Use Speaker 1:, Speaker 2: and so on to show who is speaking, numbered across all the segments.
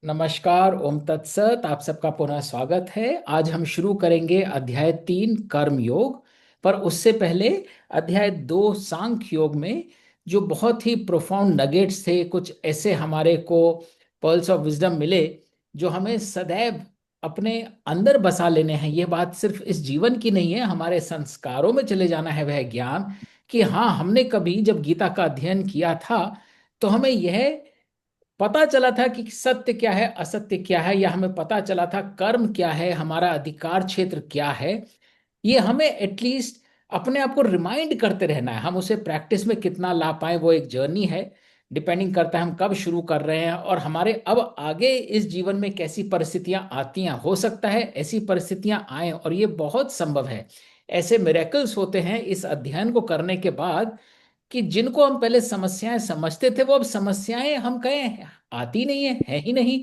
Speaker 1: नमस्कार, ओम तत्सत। आप सबका पुनः स्वागत है। आज हम शुरू करेंगे अध्याय 3 कर्म योग। पर उससे पहले अध्याय 2 सांख्य योग में जो बहुत ही प्रोफाउंड नगेट्स थे, कुछ ऐसे हमारे को पर्ल्स ऑफ विजडम मिले जो हमें सदैव अपने अंदर बसा लेने हैं। यह बात सिर्फ इस जीवन की नहीं है, हमारे संस्कारों में चले जाना है वह ज्ञान कि हाँ, हमने कभी जब गीता का अध्ययन किया था तो हमें यह पता चला था कि सत्य क्या है, असत्य क्या है, या हमें पता चला था कर्म क्या है, हमारा अधिकार क्षेत्र क्या है। ये हमें एटलीस्ट अपने आप को रिमाइंड करते रहना है। हम उसे प्रैक्टिस में कितना ला पाए वो एक जर्नी है। डिपेंडिंग करता है हम कब शुरू कर रहे हैं और हमारे अब आगे इस जीवन में कैसी परिस्थितियां आती हैं। हो सकता है ऐसी परिस्थितियां आए और ये बहुत संभव है। ऐसे मिरेकल्स होते हैं इस अध्ययन को करने के बाद कि जिनको हम पहले समस्याएं समझते थे वो अब समस्याएं हम कहें आती नहीं है ही नहीं।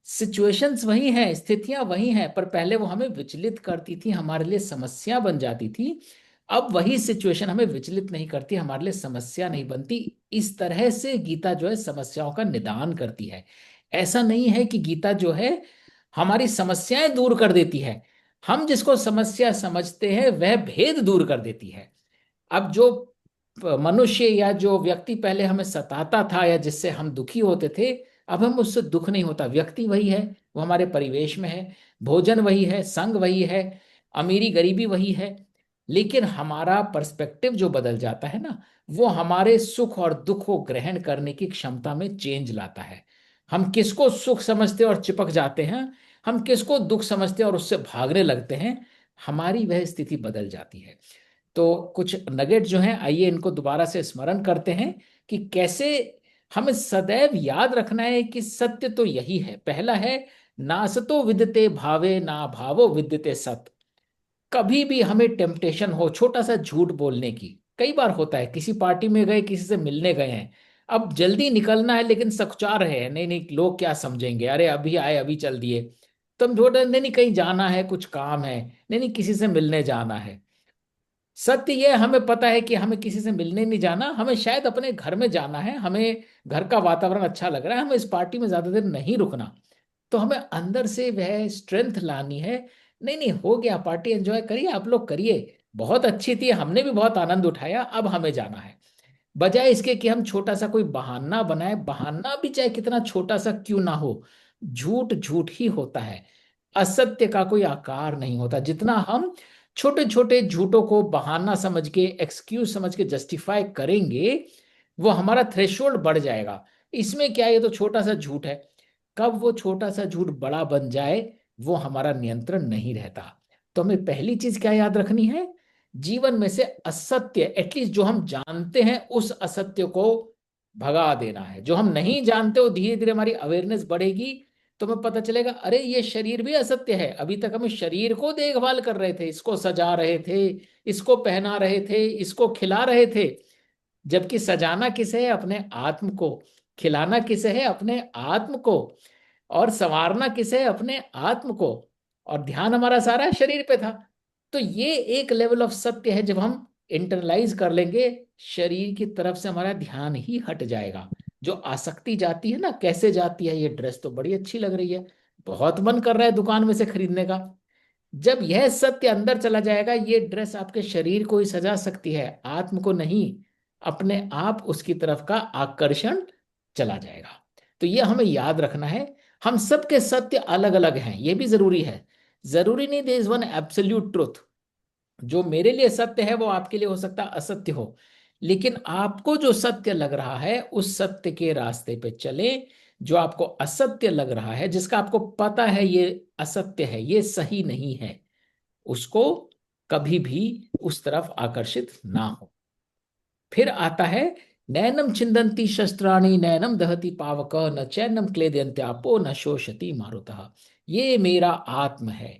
Speaker 1: सिचुएशंस वही हैं, स्थितियां वही हैं, पर पहले वो हमें विचलित करती थी, हमारे लिए समस्या बन जाती थी। अब वही सिचुएशन हमें विचलित नहीं करती, हमारे लिए समस्या नहीं बनती। इस तरह से गीता जो है समस्याओं का निदान करती है। ऐसा नहीं है कि गीता जो है हमारी समस्याएं दूर कर देती है। हम जिसको समस्या समझते हैं वह भेद दूर कर देती है। अब जो मनुष्य या जो व्यक्ति पहले हमें सताता था या जिससे हम दुखी होते थे, अब हम उससे दुख नहीं होता। व्यक्ति वही है, वो हमारे परिवेश में है, भोजन वही है, संग वही है, अमीरी गरीबी वही है, लेकिन हमारा पर्सपेक्टिव जो बदल जाता है ना, वो हमारे सुख और दुख को ग्रहण करने की क्षमता में चेंज लाता है। हम किसको सुख समझते और चिपक जाते हैं, हम किसको दुख समझते और उससे भागने लगते हैं, हमारी वह स्थिति बदल जाती है। तो कुछ नगेट जो हैं, आइए इनको दोबारा से स्मरण करते हैं कि कैसे हमें सदैव याद रखना है कि सत्य तो यही है। पहला है, नासतो विद्यते भावे ना भावो विद्यते सत। कभी भी हमें टेम्पटेशन हो छोटा सा झूठ बोलने की, कई बार होता है, किसी पार्टी में गए, किसी से मिलने गए हैं, अब जल्दी निकलना है लेकिन सकुचा रहे हैं, नहीं नहीं लोग क्या समझेंगे, अरे अभी आए अभी चल दिए। तो हम झूठ, नहीं नहीं कहीं जाना है, कुछ काम है, नहीं नहीं किसी से मिलने जाना है। सत्य यह हमें पता है कि हमें किसी से मिलने नहीं जाना, हमें शायद अपने घर में जाना है, हमें घर का वातावरण अच्छा लग रहा है, हमें इस पार्टी में ज्यादा देर नहीं रुकना। तो हमें अंदर से वह स्ट्रेंथ लानी है। नहीं नहीं हो गया, पार्टी एंजॉय करिए, आप लोग करिए, बहुत अच्छी थी, हमने भी बहुत आनंद उठाया, अब हमें जाना है। बजाय इसके कि हम छोटा सा कोई बहाना बनाए, बहाना भी चाहे कितना छोटा सा क्यों ना हो, झूठ झूठ ही होता है। असत्य का कोई आकार नहीं होता। जितना हम छोटे छोटे झूठों को बहाना समझ के, एक्सक्यूज समझ के जस्टिफाई करेंगे, वो हमारा थ्रेशोल्ड बढ़ जाएगा। इसमें क्या है, ये तो छोटा सा झूठ है। कब वो छोटा सा झूठ बड़ा बन जाए, वो हमारा नियंत्रण नहीं रहता। तो हमें पहली चीज क्या याद रखनी है, जीवन में से असत्य, एटलीस्ट जो हम जानते हैं उस असत्य को भगा देना है। जो हम नहीं जानते वो धीरे धीरे हमारी अवेयरनेस बढ़ेगी, तो हमें पता चलेगा अरे ये शरीर भी असत्य है। अभी तक हम इस शरीर को देखभाल कर रहे थे, इसको सजा रहे थे, इसको पहना रहे थे, इसको खिला रहे थे, जबकि सजाना किसे है, अपने आत्म को, खिलाना किसे है, अपने आत्म को, और संवारना किसे है, अपने आत्म को। और ध्यान हमारा सारा शरीर पे था। तो ये एक लेवल ऑफ सत्य है, जब हम इंटरलाइज कर लेंगे, शरीर की तरफ से हमारा ध्यान ही हट जाएगा। जो आसक्ति जाती है ना, कैसे जाती है, ये ड्रेस तो बड़ी अच्छी लग रही है, बहुत मन कर रहा है दुकान में से खरीदने का। जब यह सत्य अंदर चला जाएगा, ये ड्रेस आपके शरीर को ही सजा सकती है, आत्म को नहीं। अपने आप उसकी तरफ का आकर्षण चला जाएगा। तो ये हमें याद रखना है। हम सबके सत्य अलग अलग हैं, ये भी जरूरी है। जरूरी नहीं there is one absolute truth. जो मेरे लिए सत्य है वो आपके लिए हो सकता है असत्य हो। लेकिन आपको जो सत्य लग रहा है उस सत्य के रास्ते पे चले। जो आपको असत्य लग रहा है, जिसका आपको पता है ये असत्य है, ये सही नहीं है, उसको कभी भी उस तरफ आकर्षित ना हो। फिर आता है, नैनम छिंदंती शस्त्राणि नैनम दहति पावक न चैनम क्लेदयन्त्यापो न शोषति मारुतः। ये मेरा आत्म है।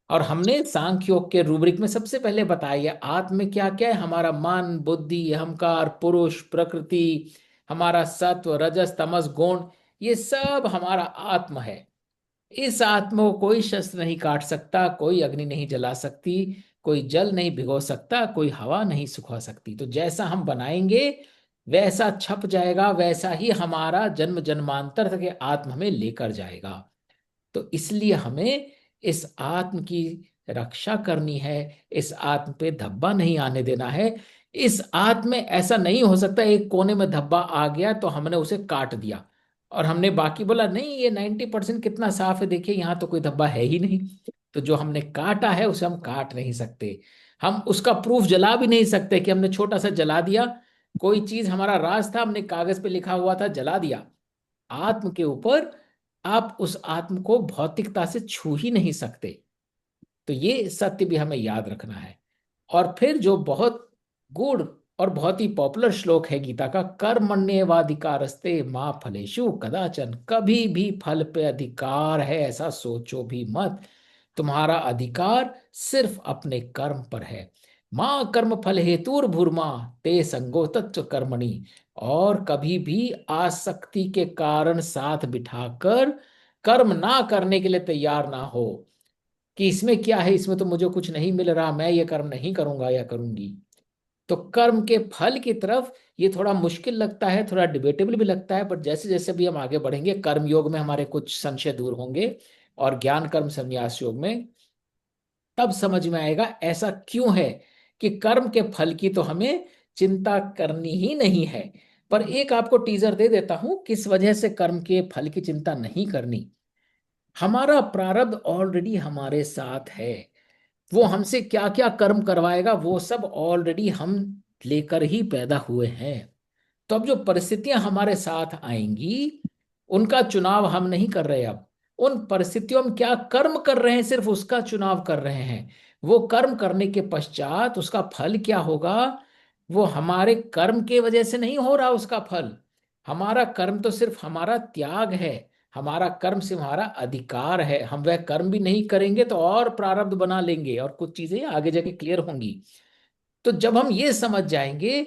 Speaker 1: और हमने सांख्य योग के रूब्रिक में सबसे पहले बताया आत्म में क्या क्या है, हमारा मन, बुद्धि, अहंकार, पुरुष, प्रकृति, हमारा सत्व, रजस, तमस, गुण, ये सब हमारा आत्म है। इस आत्मा को कोई शस्त्र नहीं काट सकता, कोई अग्नि नहीं जला सकती, कोई जल नहीं भिगो सकता, कोई हवा नहीं सुखा सकती। तो जैसा हम बनाएंगे वैसा छप जाएगा, वैसा ही हमारा जन्म जन्मांतर तक ये आत्म हमें लेकर जाएगा। तो इसलिए हमें इस आत्म की रक्षा करनी है, इस आत्म पे धब्बा नहीं आने देना है। इस आत्म में ऐसा नहीं हो सकता एक कोने में धब्बा आ गया तो हमने उसे काट दिया और हमने बाकी बोला नहीं ये 90% कितना साफ है, देखिए यहाँ तो कोई धब्बा है ही नहीं। तो जो हमने काटा है उसे हम काट नहीं सकते। हम उसका प्रूफ जला भी नहीं सकते कि हमने छोटा सा जला दिया, कोई चीज हमारा राज था, हमने कागज पे लिखा हुआ था जला दिया। आत्म के ऊपर आप उस आत्म को भौतिकता से छू ही नहीं सकते। तो ये सत्य भी हमें याद रखना है। और फिर जो बहुत गूढ़ और बहुत ही पॉपुलर श्लोक है गीता का, कर्मण्येवाधिकारस्ते माँ फलेषु कदाचन, कभी भी फल पे अधिकार है ऐसा सोचो भी मत। तुम्हारा अधिकार सिर्फ अपने कर्म पर है। माँ कर्म फल हेतुर्भुर्मा ते संगो तत्व कर्मणि। और कभी भी आसक्ति के कारण साथ बिठाकर कर्म ना करने के लिए तैयार ना हो कि इसमें क्या है, इसमें तो मुझे कुछ नहीं मिल रहा, मैं ये कर्म नहीं करूंगा या करूंगी। तो कर्म के फल की तरफ ये थोड़ा मुश्किल लगता है, थोड़ा डिबेटेबल भी लगता है, बट जैसे जैसे भी हम आगे बढ़ेंगे कर्म योग में हमारे कुछ संशय दूर होंगे और ज्ञान कर्म संन्यास योग में तब समझ में आएगा ऐसा क्यों है कि कर्म के फल की तो हमें चिंता करनी ही नहीं है। पर एक आपको टीजर दे देता हूं किस वजह से कर्म के फल की चिंता नहीं करनी। हमारा प्रारब्ध ऑलरेडी हमारे साथ है। वो हमसे क्या क्या कर्म करवाएगा वो सब ऑलरेडी हम लेकर ही पैदा हुए हैं। तो अब जो परिस्थितियां हमारे साथ आएंगी उनका चुनाव हम नहीं कर रहे। अब उन परिस्थितियों में क्या कर्म कर रहे हैं सिर्फ उसका चुनाव कर रहे हैं। वो कर्म करने के पश्चात उसका फल क्या होगा, वो हमारे कर्म के वजह से नहीं हो रहा उसका फल। हमारा कर्म तो सिर्फ हमारा त्याग है, हमारा कर्म सिर्फ हमारा अधिकार है। हम वह कर्म भी नहीं करेंगे तो और प्रारब्ध बना लेंगे और कुछ चीजें आगे जाके क्लियर होंगी। तो जब हम ये समझ जाएंगे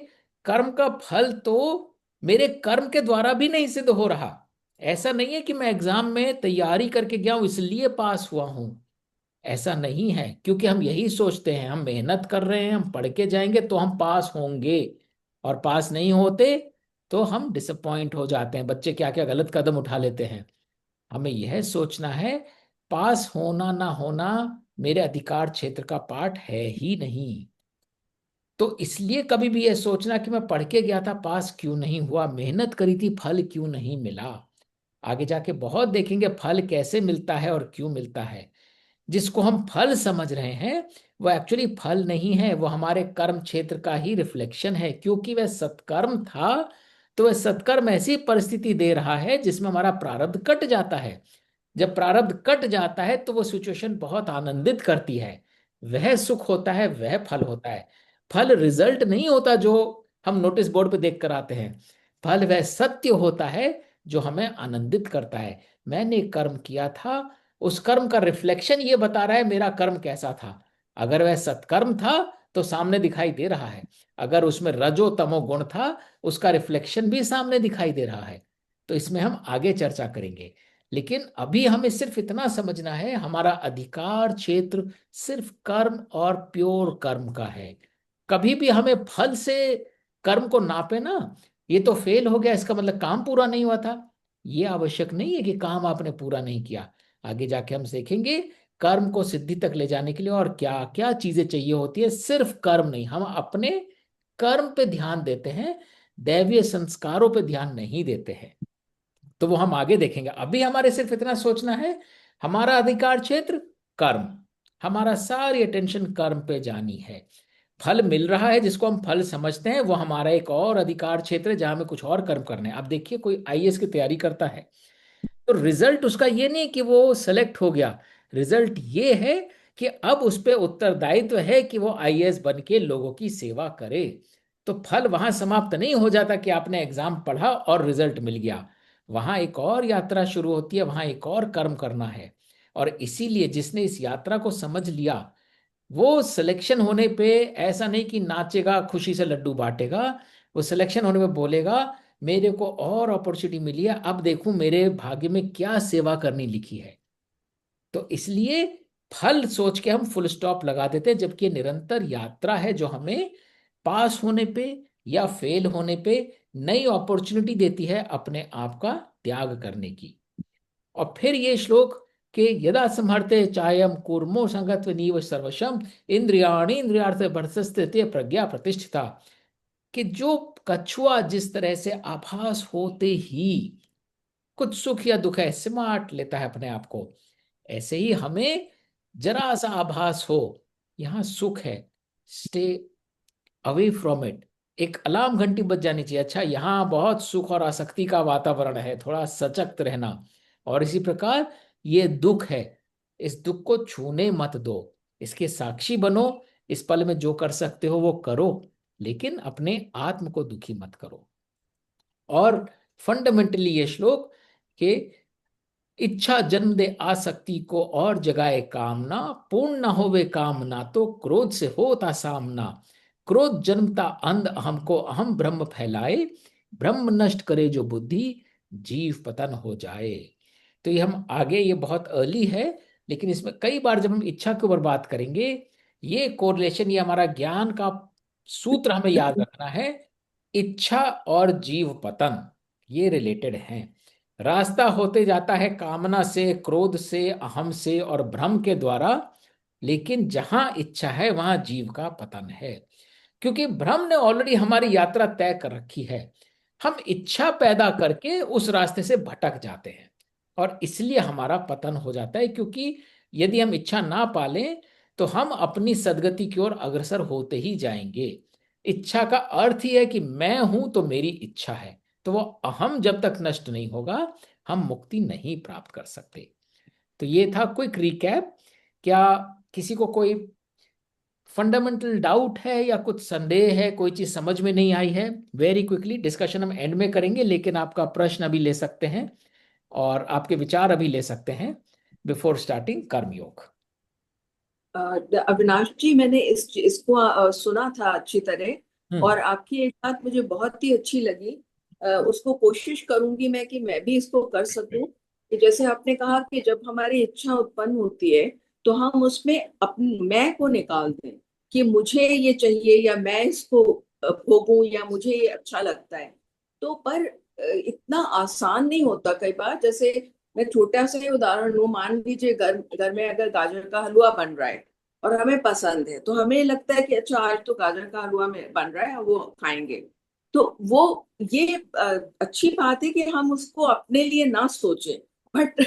Speaker 1: कर्म का फल तो मेरे कर्म के द्वारा भी नहीं सिद्ध हो रहा। ऐसा नहीं है कि मैं एग्जाम में तैयारी करके गया हूं इसलिए पास हुआ हूं। ऐसा नहीं है, क्योंकि हम यही सोचते हैं हम मेहनत कर रहे हैं, हम पढ़ के जाएंगे तो हम पास होंगे, और पास नहीं होते तो हम डिसअपॉइंट हो जाते हैं। बच्चे क्या क्या गलत कदम उठा लेते हैं। हमें यह सोचना है पास होना ना होना मेरे अधिकार क्षेत्र का पार्ट है ही नहीं। तो इसलिए कभी भी यह सोचना कि मैं पढ़ के गया था पास क्यों नहीं हुआ, मेहनत करी थी फल क्यों नहीं मिला। आगे जाके बहुत देखेंगे फल कैसे मिलता है और क्यों मिलता है। जिसको हम फल समझ रहे हैं वो एक्चुअली फल नहीं है, वो हमारे कर्म क्षेत्र का ही रिफ्लेक्शन है। क्योंकि वह सत्कर्म था तो वह सत्कर्म ऐसी परिस्थिति दे रहा है जिसमें हमारा प्रारब्ध कट जाता है। जब प्रारब्ध कट जाता है तो वो सिचुएशन बहुत आनंदित करती है, वह सुख होता है, वह फल होता है। फल रिजल्ट नहीं होता जो हम नोटिस बोर्ड पे देख कर आते हैं। फल वह सत्य होता है जो हमें आनंदित करता है। मैंने कर्म किया था, उस कर्म का रिफ्लेक्शन ये बता रहा है मेरा कर्म कैसा था। अगर वह सत्कर्म था तो सामने दिखाई दे रहा है, अगर उसमें रजो तमो गुण था उसका रिफ्लेक्शन भी सामने दिखाई दे रहा है। तो इसमें हम आगे चर्चा करेंगे। लेकिन अभी हमें सिर्फ इतना समझना है हमारा अधिकार क्षेत्र सिर्फ कर्म और प्योर कर्म का है। कभी भी हमें फल से कर्म को नापे ना, ये तो फेल हो गया इसका मतलब काम पूरा नहीं हुआ था। ये आवश्यक नहीं है कि काम आपने पूरा नहीं किया। आगे जाके हम सीखेंगे कर्म को सिद्धि तक ले जाने के लिए और क्या क्या चीजें चाहिए होती है। सिर्फ कर्म नहीं, हम अपने कर्म पे ध्यान देते हैं, दैवीय संस्कारों पे ध्यान नहीं देते हैं। तो वो हम आगे देखेंगे। अभी हमारे सिर्फ इतना सोचना है हमारा अधिकार क्षेत्र कर्म, हमारा सारी अटेंशन कर्म पे जानी है। फल मिल रहा है जिसको हम फल समझते हैं वो हमारा एक और अधिकार क्षेत्र है जहां हमें कुछ और कर्म करने हैं। अब देखिए कोई आईएएस की तैयारी करता है तो रिजल्ट उसका ये नहीं कि वो सेलेक्ट हो गया, रिजल्ट ये है कि अब उस पे उत्तरदायित्व है कि वो आईएएस बन के लोगों की सेवा करे। तो फल वहां समाप्त नहीं हो जाता कि आपने एग्जाम पढ़ा और रिजल्ट मिल गया। वहां एक और यात्रा शुरू होती है, वहां एक और कर्म करना है। और इसीलिए जिसने इस यात्रा को समझ लिया वो सिलेक्शन होने पे ऐसा नहीं कि नाचेगा खुशी से लड्डू बांटेगा। वो सिलेक्शन होने पे बोलेगा मेरे को और अपॉर्चुनिटी मिली है, अब देखूं मेरे भाग्य में क्या सेवा करनी लिखी है। तो इसलिए फल सोच के हम फुल स्टॉप लगा देते हैं, जबकि ये निरंतर यात्रा है जो हमें पास होने पे या फेल होने पे नई अपॉर्चुनिटी देती है अपने आप का त्याग करने की। और फिर ये श्लोक के यदा संहरते चायम कूर्मो संगत्व नीव सर्वशम इंद्रियाणि इंद्रियार्थ वर्तस्ते प्रज्ञा प्रतिष्ठिता, कि जो कछुआ जिस तरह से आभास होते ही कुछ सुख या दुख है स्मार्ट लेता है अपने आप को, ऐसे ही हमें जरा सा आभास हो यहाँ सुख है, स्टे अवे फ्रॉम इट। एक अलार्म घंटी बज जानी चाहिए, अच्छा यहाँ बहुत सुख और आसक्ति का वातावरण है, थोड़ा सजग रहना। और इसी प्रकार ये दुख है, इस दुख को छूने मत दो, इसके साक्षी बनो, इस पल में जो कर सकते हो वो करो, लेकिन अपने आत्म को दुखी मत करो। और फंडामेंटली ये श्लोक के इच्छा जन्म दे आसक्ति को और जगाए कामना, पूर्ण न होवे कामना तो क्रोध से होता सामना, क्रोध जन्मता अंध अहम को अहम ब्रह्म फैलाए, ब्रह्म नष्ट करे जो बुद्धि जीव पतन हो जाए। तो ये हम आगे, ये बहुत अर्ली है, लेकिन इसमें कई बार जब हम इच्छा के ऊपर बात करेंगे, ये कोरिलेशन, ये हमारा ज्ञान का सूत्र हमें याद रखना है। इच्छा और जीव पतन ये रिलेटेड हैं। रास्ता होते जाता है कामना से, क्रोध से, अहम से और भ्रम के द्वारा, लेकिन जहां इच्छा है वहां जीव का पतन है, क्योंकि भ्रम ने ऑलरेडी हमारी यात्रा तय कर रखी है। हम इच्छा पैदा करके उस रास्ते से भटक जाते हैं और इसलिए हमारा पतन हो जाता है, क्योंकि यदि हम इच्छा ना पालें तो हम अपनी सदगति की ओर अग्रसर होते ही जाएंगे। इच्छा का अर्थ ही है कि मैं हूं तो मेरी इच्छा है, तो वो अहम जब तक नष्ट नहीं होगा हम मुक्ति नहीं प्राप्त कर सकते। तो ये था क्विक रिकैप। क्या किसी को कोई फंडामेंटल डाउट है या कुछ संदेह है, कोई चीज समझ में नहीं आई है? वेरी क्विकली, डिस्कशन हम एंड में करेंगे, लेकिन आपका प्रश्न अभी ले सकते हैं और आपके विचार अभी ले सकते हैं बिफोर स्टार्टिंग कर्मयोग।
Speaker 2: अविनाश जी, मैंने इसको सुना था अच्छी तरह।
Speaker 1: हम्म।
Speaker 2: और आपकी एक बात मुझे बहुत ही अच्छी लगी। उसको कोशिश करूंगी मैं कि मैं भी इसको कर सकूं। कि जैसे आपने कहा कि जब हमारी इच्छा उत्पन्न होती है तो हम उसमें अपने मैं को निकाल दें कि मुझे ये चाहिए या मैं इसको भोगूं या मुझे ये अच्छा लगता है। तो पर इतना आसान नहीं होता कई बार। जैसे मैं छोटा सा ही उदाहरण लूं, मान लीजिए घर घर में अगर गाजर का हलवा बन रहा है और हमें पसंद है, तो हमें लगता है कि अच्छा आज तो गाजर का हलवा में बन रहा है, वो खाएंगे। तो वो ये अच्छी बात है कि हम उसको अपने लिए ना सोचें। बट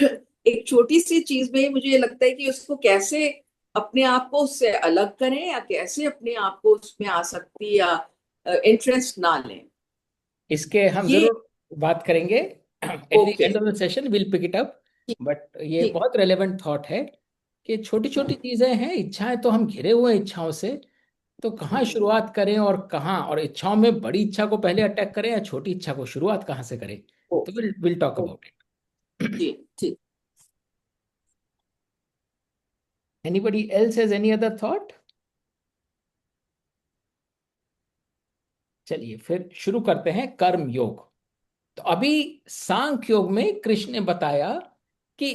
Speaker 2: एक छोटी सी चीज में मुझे ये लगता है कि उसको कैसे अपने आप को उससे अलग करें या कैसे अपने आप को उसमें आसक्ति या इंटरेस्ट ना लें।
Speaker 1: इसके हम
Speaker 2: ये
Speaker 1: जरूर बात करेंगे at the
Speaker 2: okay.
Speaker 1: End of the session, will pick it up.
Speaker 2: ठीक।
Speaker 1: बट ये
Speaker 2: ठीक।
Speaker 1: बहुत रेलेवेंट थॉट है कि छोटी छोटी चीजें हैं, इच्छाएं तो हम घिरे हुए हैं इच्छाओं से, तो कहाँ शुरुआत करें और कहाँ, और इच्छाओं में बड़ी इच्छा को पहले अटैक करें या छोटी इच्छा को शुरुआत कहाँ से करें?
Speaker 2: ओ,
Speaker 1: तो will will talk
Speaker 2: oh,
Speaker 1: about it.
Speaker 2: जी ठीक।
Speaker 1: Anybody else has any other thought? चलिए फिर शुरू करते हैं कर्म योग। तो अभी सांख्य योग में कृष्ण ने बताया कि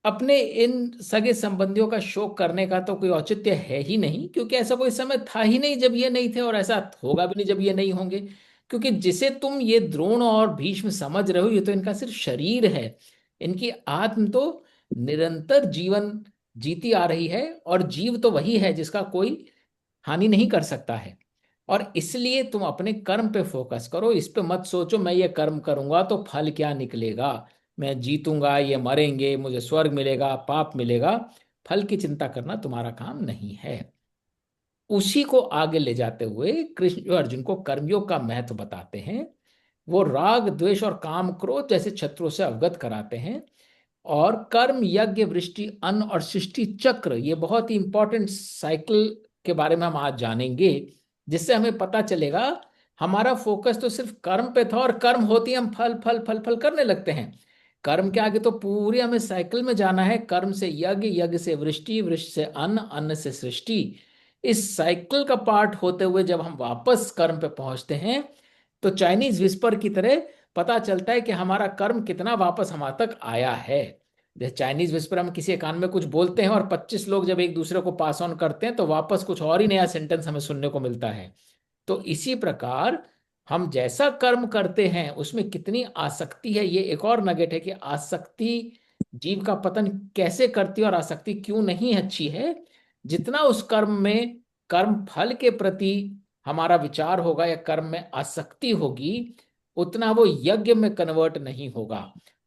Speaker 1: अपने इन सगे संबंधियों का शोक करने का तो कोई औचित्य है ही नहीं, क्योंकि ऐसा कोई समय था ही नहीं जब ये नहीं थे, और ऐसा होगा भी नहीं जब ये नहीं होंगे। क्योंकि जिसे तुम ये द्रोण और भीष्म समझ रहे हो, ये तो इनका सिर्फ शरीर है, इनकी आत्म तो निरंतर जीवन जीती आ रही है, और जीव तो वही है जिसका कोई हानि नहीं कर सकता है। और इसलिए तुम अपने कर्म पे फोकस करो, इस पे मत सोचो मैं ये कर्म करूंगा तो फल क्या निकलेगा, मैं जीतूंगा, ये मरेंगे, मुझे स्वर्ग मिलेगा, पाप मिलेगा। फल की चिंता करना तुम्हारा काम नहीं है। उसी को आगे ले जाते हुए कृष्ण जो अर्जुन को कर्मयोग का महत्व बताते हैं, वो राग द्वेष और काम क्रोध जैसे शत्रुओं से अवगत कराते हैं। और कर्म यज्ञ वृष्टि अन्न और सृष्टि चक्र, ये बहुत ही इंपॉर्टेंट साइकिल के बारे में हम आज जानेंगे, जिससे हमें पता चलेगा हमारा फोकस तो सिर्फ कर्म पे था, और कर्म होती है हम फल फल फल फल करने लगते हैं। कर्म के आगे तो पूरी हमें साइकिल में जाना है, कर्म से यज्ञ, यज्ञ से वृष्टि, वृष्टि से अन्न, अन्न से सृष्टि। इस साइकिल का पार्ट होते हुए जब हम वापस कर्म पे पहुंचते हैं, तो चाइनीज विस्पर की तरह पता चलता है कि हमारा कर्म कितना वापस हमारे तक आया है। जैसे चाइनीज विस्पर, हम किसी कान में कुछ बोलते हैं और 25 लोग जब एक दूसरे को पास ऑन करते हैं तो वापस कुछ और ही नया सेंटेंस हमें सुनने को मिलता है। तो इसी प्रकार हम जैसा कर्म करते हैं उसमें कितनी आसक्ति है, ये एक और नगेट है कि आसक्ति जीव का पतन कैसे करती है और आसक्ति क्यों नहीं अच्छी है। जितना उस कर्म में कर्म फल के प्रति हमारा विचार होगा या कर्म में आसक्ति होगी, उतना वो यज्ञ में कन्वर्ट नहीं होगा।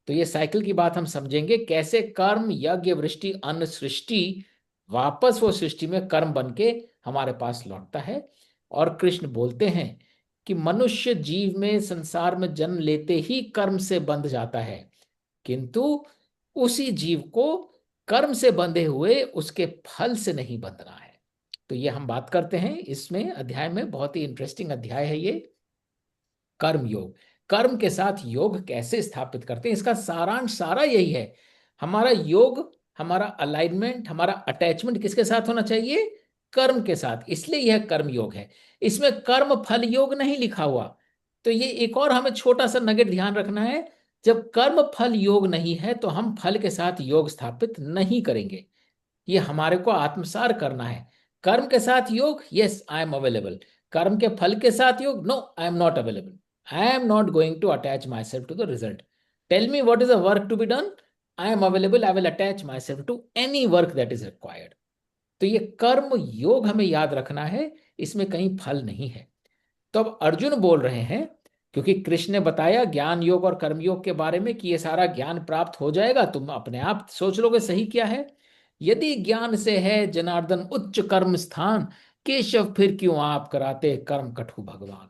Speaker 1: तो ये साइकिल की बात हम समझेंगे, कैसे कर्म यज्ञ वृष्टि अन्न सृष्टि वापस वो सृष्टि में कर्म बन के हमारे पास लौटता है। और कृष्ण बोलते हैं कि मनुष्य जीव में संसार में जन्म लेते ही कर्म से बंध जाता है, किंतु उसी जीव को कर्म से बंधे हुए उसके फल से नहीं बंधना है। तो ये हम बात करते हैं इसमें अध्याय में, बहुत ही इंटरेस्टिंग अध्याय है ये, कर्म योग। कर्म के साथ योग कैसे स्थापित करते हैं, इसका सारांश सारा यही है। हमारा योग, हमारा अलाइनमेंट, हमारा अटैचमेंट किसके साथ होना चाहिए? कर्म के साथ। इसलिए यह कर्म योग है, इसमें कर्म फल योग नहीं लिखा हुआ। तो ये एक और हमें छोटा सा नगेट ध्यान रखना है, जब कर्म फल योग नहीं है तो हम फल के साथ योग स्थापित नहीं करेंगे। ये हमारे को आत्मसार करना है। कर्म के साथ योग, यस आई एम अवेलेबल। कर्म के फल के साथ योग, no I am not available. I am not going to attach myself to the result. Tell me what is a work to be done, I am available, I will attach myself to any work that is required. तो ये कर्म योग हमें याद रखना है, इसमें कहीं फल नहीं है। तो अब अर्जुन बोल रहे हैं, क्योंकि कृष्ण ने बताया ज्ञान योग और कर्म योग के बारे में कि ये सारा ज्ञान प्राप्त हो जाएगा, तुम अपने आप सोच लोगे सही क्या है। यदि ज्ञान से है जनार्दन उच्च कर्म स्थान, केशव फिर क्यों आप कराते कर्म कठु भगवान।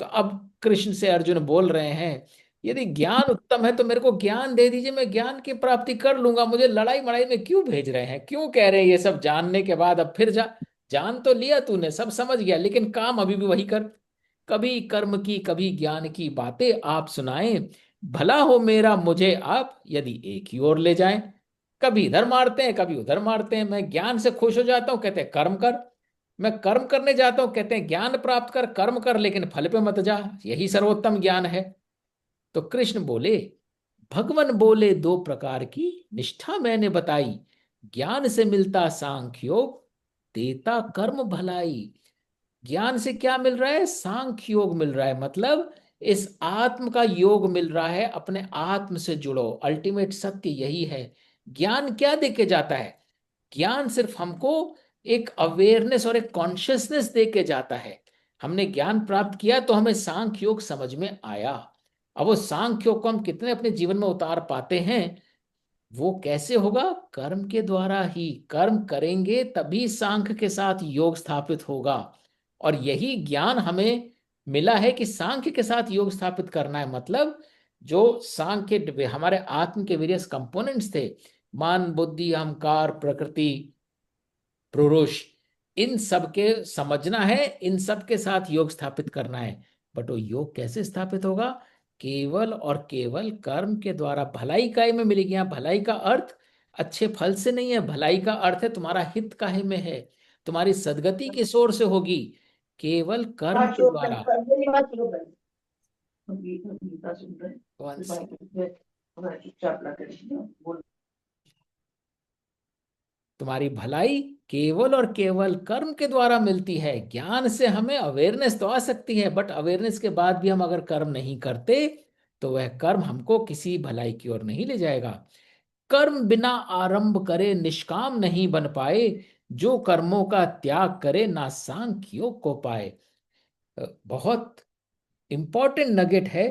Speaker 1: तो अब कृष्ण से अर्जुन बोल रहे हैं, यदि ज्ञान उत्तम है तो मेरे को ज्ञान दे दीजिए, मैं ज्ञान की प्राप्ति कर लूंगा, मुझे लड़ाई मड़ाई में क्यों भेज रहे हैं, क्यों कह रहे हैं ये सब जानने के बाद अब फिर जान तो लिया तूने, सब समझ गया, लेकिन काम अभी भी वही कर। कभी कर्म की कभी ज्ञान की बातें आप सुनाएं, भला हो मेरा मुझे आप यदि एक ही ओर ले जाएं। कभी इधर मारते हैं कभी उधर मारते हैं, मैं ज्ञान से खुश हो जाता हूं कहते हैं कर्म कर, मैं कर्म करने जाता हूं कहते हैं ज्ञान प्राप्त कर, कर्म कर लेकिन फल पे मत जा, यही सर्वोत्तम ज्ञान है। तो कृष्ण बोले, भगवान बोले दो प्रकार की निष्ठा मैंने बताई, ज्ञान से मिलता सांख्य योग, देता कर्म भलाई। ज्ञान से क्या मिल रहा है? सांख्य योग मिल रहा है, मतलब इस आत्म का योग मिल रहा है, अपने आत्म से जुड़ो, अल्टीमेट सत्य यही है। ज्ञान क्या दे के जाता है? ज्ञान सिर्फ हमको एक अवेयरनेस और एक कॉन्शियसनेस दे के जाता है। हमने ज्ञान प्राप्त किया तो हमें सांख्य योग समझ में आया। अब वो सांख्य योग को हम कितने अपने जीवन में उतार पाते हैं, वो कैसे होगा? कर्म के द्वारा ही। कर्म करेंगे तभी सांख्य के साथ योग स्थापित होगा। और यही ज्ञान हमें मिला है कि सांख्य के साथ योग स्थापित करना है, मतलब जो सांख्य हमारे आत्म के वेरियस कंपोनेंट्स थे, मान बुद्धि अहंकार प्रकृति पुरुष, इन सब के समझना है, इन सब के साथ योग स्थापित करना है। बट वो योग कैसे स्थापित होगा? केवल और केवल कर्म के द्वारा। भलाई काय में मिलेगी, यहाँ भलाई का अर्थ अच्छे फल से नहीं है, भलाई का अर्थ है तुम्हारा हित काहे में है, तुम्हारी सदगति किस ओर से होगी, केवल कर्म के द्वारा। वंश तुम्हारी भलाई केवल और केवल कर्म के द्वारा मिलती है। ज्ञान से हमें अवेयरनेस तो आ सकती है, बट अवेयरनेस के बाद भी हम अगर कर्म नहीं करते तो वह कर्म हमको किसी भलाई की ओर नहीं ले जाएगा। कर्म बिना आरंभ करे निष्काम नहीं बन पाए, जो कर्मों का त्याग करे ना सांख्य योग को पाए। बहुत इंपॉर्टेंट नगेट है।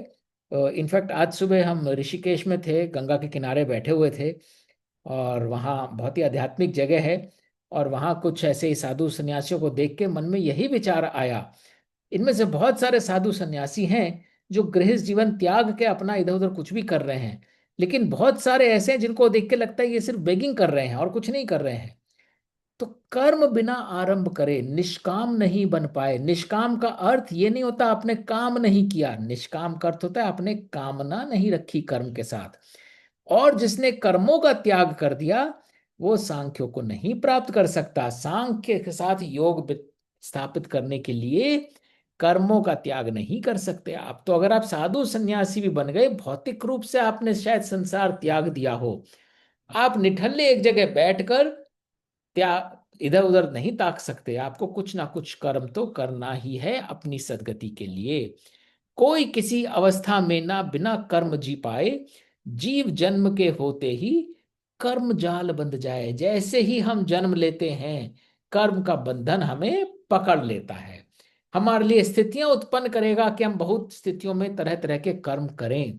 Speaker 1: इनफैक्ट आज सुबह हम ऋषिकेश में थे, गंगा के किनारे बैठे हुए थे, और वहाँ बहुत ही आध्यात्मिक जगह है, और वहाँ कुछ ऐसे ही साधु सन्यासियों को देख के मन में यही विचार आया। इनमें से बहुत सारे साधु सन्यासी हैं जो गृहस्थ जीवन त्याग के अपना इधर उधर कुछ भी कर रहे हैं, लेकिन बहुत सारे ऐसे हैं जिनको देख के लगता है ये सिर्फ बेगिंग कर रहे हैं और कुछ नहीं कर रहे हैं। तो कर्म बिना आरंभ करे निष्काम नहीं बन पाए। निष्काम का अर्थ ये नहीं होता आपने काम नहीं किया, निष्काम का अर्थ होता है आपने कामना नहीं रखी कर्म के साथ। और जिसने कर्मों का त्याग कर दिया वो सांख्यों को नहीं प्राप्त कर सकता। सांख्य के साथ योग स्थापित करने के लिए कर्मों का त्याग नहीं कर सकते आप। तो अगर आप साधु सन्यासी भी बन गए, भौतिक रूप से आपने शायद संसार त्याग दिया हो, आप निठल्ले एक जगह बैठकर त्याग इधर उधर नहीं ताक सकते, आपको कुछ ना कुछ कर्म तो करना ही है अपनी सदगति के लिए। कोई किसी अवस्था में ना बिना कर्म जी पाए, जीव जन्म के होते ही कर्म जाल बंध जाए। जैसे ही हम जन्म लेते हैं, कर्म का बंधन हमें पकड़ लेता है, हमारे लिए स्थितियां उत्पन्न करेगा कि हम बहुत स्थितियों में तरह तरह के कर्म करें।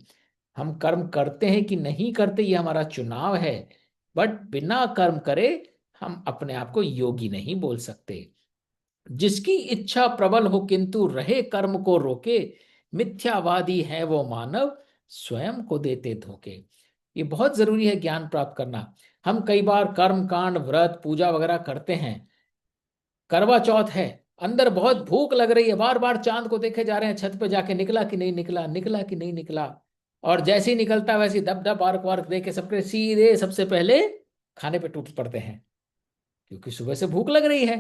Speaker 1: हम कर्म करते हैं कि नहीं करते, ये हमारा चुनाव है। बट बिना कर्म करे हम अपने आप को योगी नहीं बोल सकते। जिसकी इच्छा प्रबल हो किंतु रहे कर्म को रोके, मिथ्यावादी है वो मानव, स्वयं को देते धोखे। ये बहुत जरूरी है ज्ञान प्राप्त करना। हम कई बार कर्म कांड व्रत पूजा वगैरह करते हैं, करवा चौथ है, अंदर बहुत भूख लग रही है, बार बार चांद को देखे जा रहे हैं, छत पे जाके निकला कि नहीं निकला, निकला कि नहीं निकला। और जैसे ही निकलता है वैसे ही धप धप आर्क वार्क दे के सबके सीधे सबसे पहले खाने पे टूट पड़ते हैं, क्योंकि सुबह से भूख लग रही है।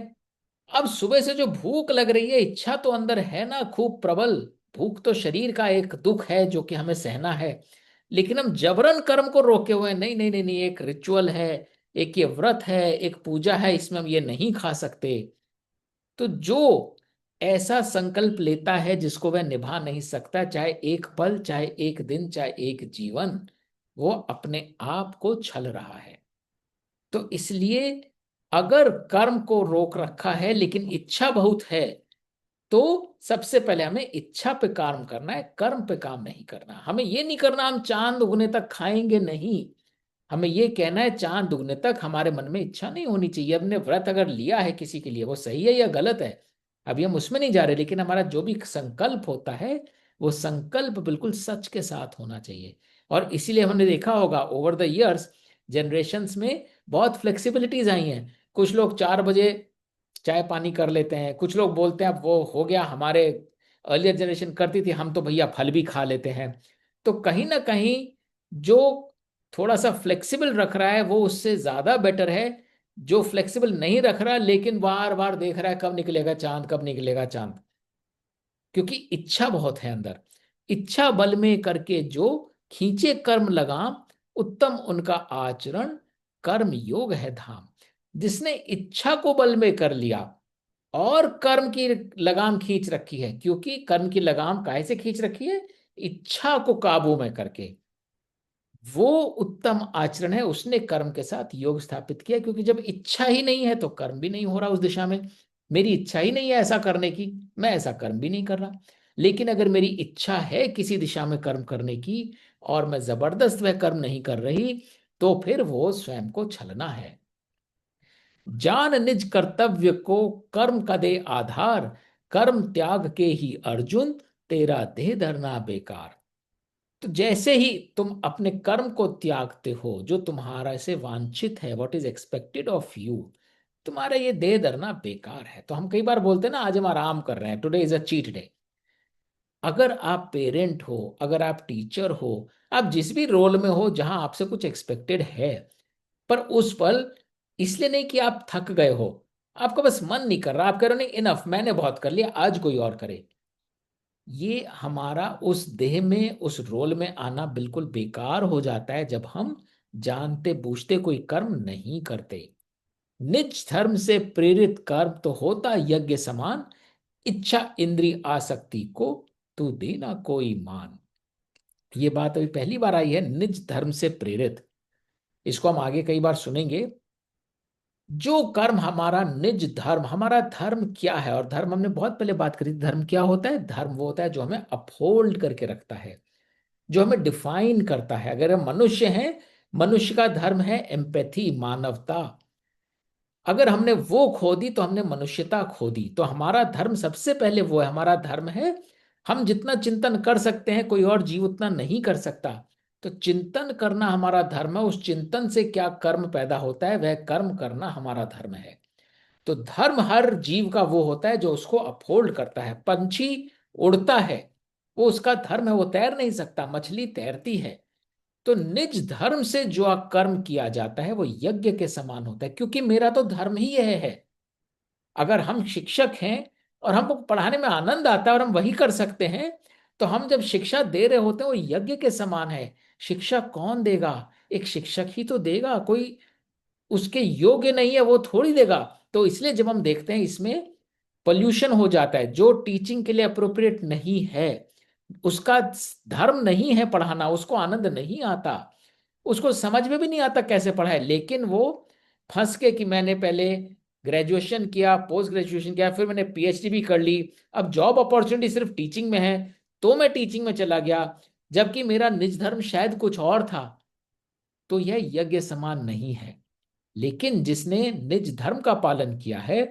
Speaker 1: अब सुबह से जो भूख लग रही है, इच्छा तो अंदर है ना खूब प्रबल। भूख तो शरीर का एक दुख है जो कि हमें सहना है, लेकिन हम जबरन कर्म को रोके हुए हैं। नहीं नहीं नहीं नहीं, एक रिचुअल है, एक ये व्रत है, एक पूजा है, इसमें हम ये नहीं खा सकते। तो जो ऐसा संकल्प लेता है जिसको वह निभा नहीं सकता, चाहे एक पल, चाहे एक दिन, चाहे एक जीवन, वो अपने आप को छल रहा है। तो इसलिए अगर कर्म को रोक रखा है लेकिन इच्छा बहुत है, तो सबसे पहले हमें इच्छा पे काम करना है, कर्म पे काम नहीं करना। हमें ये नहीं करना हम चांद उगने तक खाएंगे, नहीं। हमें ये कहना है चांद उगने तक हमारे मन में इच्छा नहीं होनी चाहिए। हमने व्रत अगर लिया है किसी के लिए, वो सही है या गलत है अभी हम उसमें नहीं जा रहे, लेकिन हमारा जो भी संकल्प होता है वो संकल्प बिल्कुल सच के साथ होना चाहिए। और इसीलिए हमने देखा होगा ओवर द इयर्स, जनरेशन्स में बहुत फ्लेक्सिबिलिटीज आई हैं। कुछ लोग 4 बजे चाय पानी कर लेते हैं, कुछ लोग बोलते हैं अब वो हो गया, हमारे अर्लियर जनरेशन करती थी, हम तो भैया फल भी खा लेते हैं। तो कहीं ना कहीं जो थोड़ा सा फ्लेक्सिबल रख रहा है वो उससे ज्यादा बेटर है, जो फ्लेक्सिबल नहीं रख रहा लेकिन बार बार देख रहा है कब निकलेगा चांद, कब निकलेगा चांद। क्योंकि इच्छा बहुत है अंदर। इच्छा बल में करके जो खींचे कर्म लगाम, उत्तम उनका आचरण, कर्म योग है धाम। जिसने इच्छा को बल में कर लिया और कर्म की लगाम खींच रखी है, क्योंकि कर्म की लगाम काहे से खींच रखी है, इच्छा को काबू में करके, वो उत्तम आचरण है। उसने कर्म के साथ योग स्थापित किया, क्योंकि जब इच्छा ही नहीं है तो कर्म भी नहीं हो रहा उस दिशा में। मेरी इच्छा ही नहीं है ऐसा करने की, मैं ऐसा कर्म भी नहीं कर रहा। लेकिन अगर मेरी इच्छा है किसी दिशा में कर्म करने की और मैं जबरदस्त वह कर्म नहीं कर रही, तो फिर वो स्वयं को छलना है। जान निज कर्तव्य को, कर्म का दे आधार, कर्म त्याग के ही अर्जुन, तेरा देह धरना बेकार। तो जैसे ही तुम अपने कर्म को त्यागते हो, जो तुम्हारा से वांछित है, what is expected of you, तुम्हारा ये देह धरना बेकार है। तो हम कई बार बोलते हैं ना आज हम आराम कर रहे हैं, today is a cheat day. अगर आप पेरेंट हो, अगर आप टीचर हो, आप जिस भी रोल में हो जहां आपसे कुछ एक्सपेक्टेड है, पर उस पल इसलिए नहीं कि आप थक गए हो, आपका बस मन नहीं कर रहा, आप कह रहे हो नहीं इनफ, मैंने बहुत कर लिया, आज कोई और करे, ये हमारा उस देह में उस रोल में आना बिल्कुल बेकार हो जाता है जब हम जानते बूझते कोई कर्म नहीं करते। निज धर्म से प्रेरित कर्म तो होता यज्ञ समान, इच्छा इंद्रिय आसक्ति को तू देना कोई मान। ये बात अभी पहली बार आई है, निज धर्म से प्रेरित। इसको हम आगे कई बार सुनेंगे। जो कर्म हमारा निज धर्म, हमारा धर्म क्या है, और धर्म हमने बहुत पहले बात करी थी। धर्म क्या होता है? धर्म वो होता है जो हमें अपहोल्ड करके रखता है, जो हमें डिफाइन करता है। अगर हम मनुष्य हैं, मनुष्य का धर्म है एम्पैथी, मानवता। अगर हमने वो खो दी तो हमने मनुष्यता खो दी। तो हमारा धर्म सबसे पहले वो है, हमारा धर्म है हम जितना चिंतन कर सकते हैं कोई और जीव उतना नहीं कर सकता। तो चिंतन करना हमारा धर्म है, उस चिंतन से क्या कर्म पैदा होता है वह कर्म करना हमारा धर्म है। तो धर्म हर जीव का वो होता है जो उसको अपहोल्ड करता है। पंछी उड़ता है, वो उसका धर्म है, वो तैर नहीं सकता, मछली तैरती है। तो निज धर्म से जो कर्म किया जाता है वो यज्ञ के समान होता है, क्योंकि मेरा तो धर्म ही यह है। अगर हम शिक्षक हैं और हमको पढ़ाने में आनंद आता है और हम वही कर सकते हैं, तो हम जब शिक्षा दे रहे होते हैं वो यज्ञ के समान है। शिक्षा कौन देगा? एक शिक्षक ही तो देगा, कोई उसके योग्य नहीं है वो थोड़ी देगा। तो इसलिए जब हम देखते हैं इसमें पोल्यूशन हो जाता है, जो टीचिंग के लिए अप्रोप्रिएट नहीं है, उसका धर्म नहीं है पढ़ाना, उसको आनंद नहीं आता, उसको समझ में भी नहीं आता कैसे पढ़ाए, लेकिन वो फंस के कि मैंने पहले ग्रेजुएशन किया, पोस्ट ग्रेजुएशन किया, फिर मैंने पीएचडी भी कर ली, अब जॉब अपॉर्चुनिटी सिर्फ टीचिंग में है, तो मैं टीचिंग में चला गया, जबकि मेरा निज धर्म शायद कुछ और था। तो यह यज्ञ समान नहीं है। लेकिन जिसने निज धर्म का पालन किया है,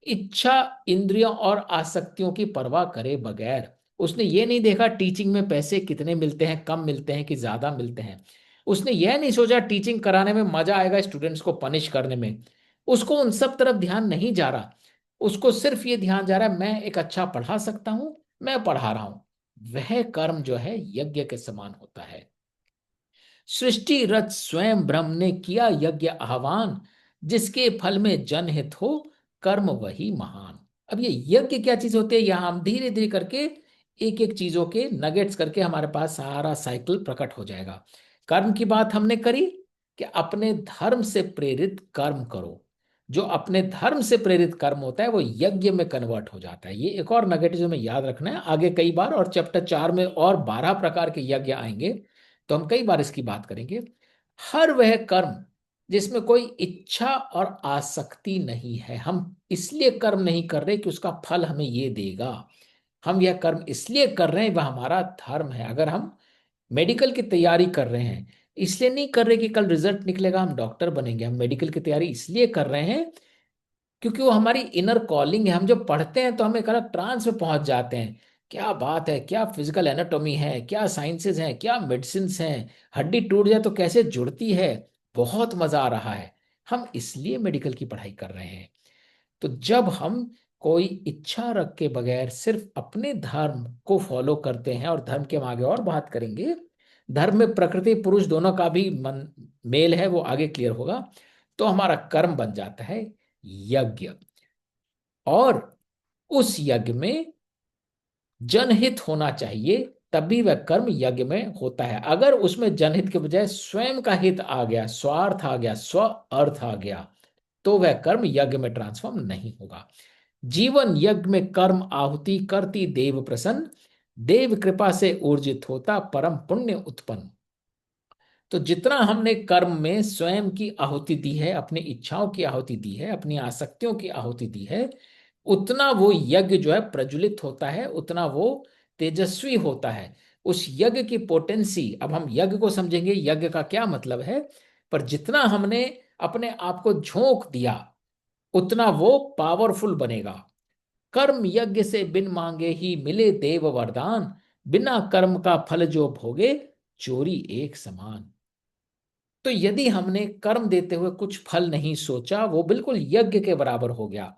Speaker 1: इच्छा, इंद्रियों और आसक्तियों की परवाह करे बगैर, उसने ये नहीं देखा टीचिंग में पैसे कितने मिलते हैं, कम मिलते हैं कि ज्यादा मिलते हैं, उसने यह नहीं सोचा टीचिंग कराने में मजा आएगा स्टूडेंट्स को पनिश करने में, उसको उन सब तरफ ध्यान नहीं जा रहा, उसको सिर्फ ये ध्यान जा रहा है मैं एक अच्छा पढ़ा सकता हूं, मैं पढ़ा रहा हूं, वह कर्म जो है यज्ञ के समान होता है। सृष्टि रच स्वयं ब्रह्म ने किया यज्ञ आह्वान, जिसके फल में जनहित हो, कर्म वही महान। अब ये यज्ञ क्या चीज होती है, यहां हम धीरे धीरे करके एक एक चीजों के नगेट्स करके हमारे पास सारा साइकिल प्रकट हो जाएगा। कर्म की बात हमने करी कि अपने धर्म से प्रेरित कर्म करो, जो अपने धर्म से प्रेरित कर्म होता है वो यज्ञ में कन्वर्ट हो जाता है। ये एक और नगेटिव जो हमें याद रखना है, आगे कई बार और चैप्टर 4 में और 12 प्रकार के यज्ञ आएंगे, तो हम कई बार इसकी बात करेंगे। हर वह कर्म जिसमें कोई इच्छा और आसक्ति नहीं है, हम इसलिए कर्म नहीं कर रहे कि उसका फल हमें ये देगा, हम यह कर्म इसलिए कर रहे हैं, वह हमारा धर्म है। अगर हम मेडिकल की तैयारी कर रहे हैं, इसलिए नहीं कर रहे कि कल रिजल्ट निकलेगा हम डॉक्टर बनेंगे, हम मेडिकल की तैयारी इसलिए कर रहे हैं क्योंकि वो हमारी इनर कॉलिंग है। हम जब पढ़ते हैं तो हम एक अलग ट्रांस में पहुंच जाते हैं, क्या बात है, क्या फिजिकल एनाटॉमी है, क्या साइंसेज हैं, क्या मेडिसिन हैं, हड्डी टूट जाए तो कैसे जुड़ती है, बहुत मजा आ रहा है, हम इसलिए मेडिकल की पढ़ाई कर रहे हैं। तो जब हम कोई इच्छा रख के बगैर सिर्फ अपने धर्म को फॉलो करते हैं, और धर्म के हम आगे और बात करेंगे, धर्म में प्रकृति पुरुष दोनों का भी मन मेल है, वो आगे क्लियर होगा, तो हमारा कर्म बन जाता है यज्ञ। और उस यज्ञ में जनहित होना चाहिए, तभी वह कर्म यज्ञ में होता है। अगर उसमें जनहित के बजाय स्वयं का हित आ गया, स्वार्थ आ गया, स्व अर्थ आ गया, तो वह कर्म यज्ञ में ट्रांसफॉर्म नहीं होगा। जीवन यज्ञ में कर्म आहुति करती देव प्रसन्न, देव कृपा से ऊर्जित होता परम पुण्य उत्पन्न। तो जितना हमने कर्म में स्वयं की आहुति दी है, अपनी इच्छाओं की आहुति दी है, अपनी आसक्तियों की आहुति दी है, उतना वो यज्ञ जो है प्रज्वलित होता है, उतना वो तेजस्वी होता है। उस यज्ञ की पोटेंसी, अब हम यज्ञ को समझेंगे यज्ञ का क्या मतलब है, पर जितना हमने अपने आप को झोंक दिया उतना वो पावरफुल बनेगा। कर्म यज्ञ से बिन मांगे ही मिले देव वरदान, बिना कर्म का फल जो भोगे, चोरी एक समान। तो यदि हमने कर्म देते हुए कुछ फल नहीं सोचा, वो बिल्कुल यज्ञ के बराबर हो गया।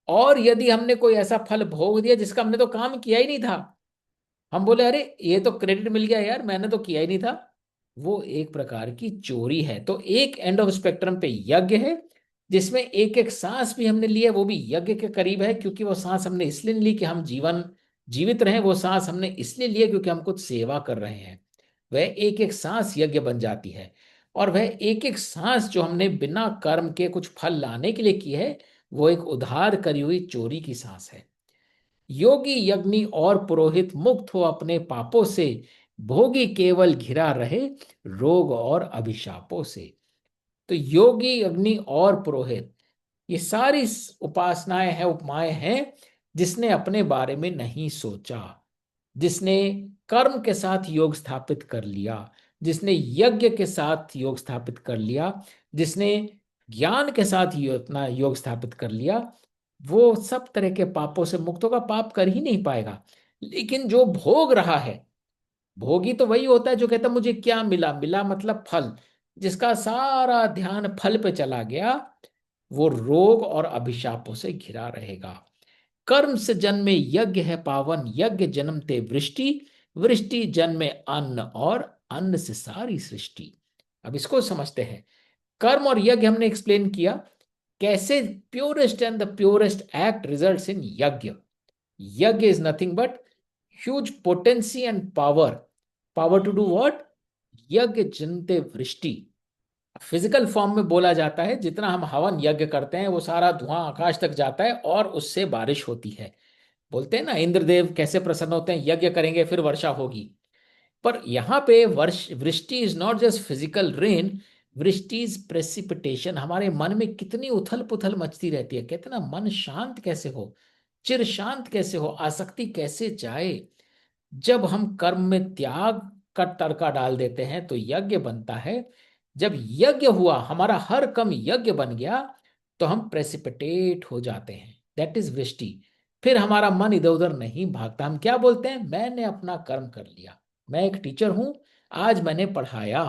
Speaker 1: और यदि हमने कोई ऐसा फल भोग दिया जिसका हमने तो काम किया ही नहीं था, हम बोले अरे ये तो क्रेडिट मिल गया यार, मैंने तो किया ही नहीं था, वो एक प्रकार की चोरी है। तो एक एंड ऑफ स्पेक्ट्रम पे यज्ञ है, जिसमें एक एक सांस भी हमने लिया, वो भी यज्ञ के करीब है, क्योंकि वो सांस हमने इसलिए नहीं ली कि हम जीवित रहें, वो सांस हमने इसलिए लिया क्योंकि हम कुछ सेवा कर रहे हैं। वह एक एक सांस यज्ञ बन जाती है। और वह एक एक सांस जो हमने बिना कर्म के कुछ फल लाने के लिए की है, वो एक उधार करी हुई चोरी की सांस है। योगी यज्ञ और पुरोहित मुक्त हो अपने पापों से, भोगी केवल घिरा रहे रोग और अभिशापों से। तो योगी, अग्नि और पुरोहित, ये सारी उपासनाएं हैं, उपमाएं हैं, जिसने अपने बारे में नहीं सोचा, जिसने कर्म के साथ योग स्थापित कर लिया, जिसने यज्ञ के साथ योग स्थापित कर लिया, जिसने ज्ञान के साथ अपना योग स्थापित कर लिया, वो सब तरह के पापों से मुक्त होगा, पाप कर ही नहीं पाएगा। लेकिन जो भोग रहा है, भोगी तो वही होता है जो कहता मुझे क्या मिला, मिला मतलब फल, जिसका सारा ध्यान फल पे चला गया, वो रोग और अभिशापों से घिरा रहेगा। कर्म से जन्मे यज्ञ है पावन, यज्ञ जन्मते वृष्टि, वृष्टि जन्मे अन्न, और अन्न से सारी सृष्टि। अब इसको समझते हैं। कर्म और यज्ञ हमने एक्सप्लेन किया, कैसे purest and the purest act results in yajna. Yajna is nothing but huge potency and power, power to do what, यज्ञ जनते वृष्टि। फिजिकल फॉर्म में बोला जाता है, जितना हम हवन यज्ञ करते हैं वो सारा धुआं आकाश तक जाता है और उससे बारिश होती है। बोलते हैं ना, इंद्रदेव कैसे प्रसन्न होते हैं, यज्ञ करेंगे फिर वर्षा होगी। पर यहाँ पे वर्ष वृष्टि is not just physical rain, वृष्टि इज प्रेसिपिटेशन। हमारे मन में कितनी उथल पुथल मचती रहती है, कहते हैं ना, मन शांत कैसे हो, चिर शांत कैसे हो, आसक्ति कैसे जाए। जब हम कर्म में त्याग का तड़का डाल देते हैं तो यज्ञ बनता है। जब यज्ञ हुआ, हमारा हर कर्म यज्ञ बन गया, तो हम प्रेसिपिटेट हो जाते हैं, दैट इज वृष्टि। फिर हमारा मन इधर उधर नहीं भागता। हम क्या बोलते हैं, मैंने अपना कर्म कर लिया, मैं एक टीचर हूं, आज मैंने पढ़ाया।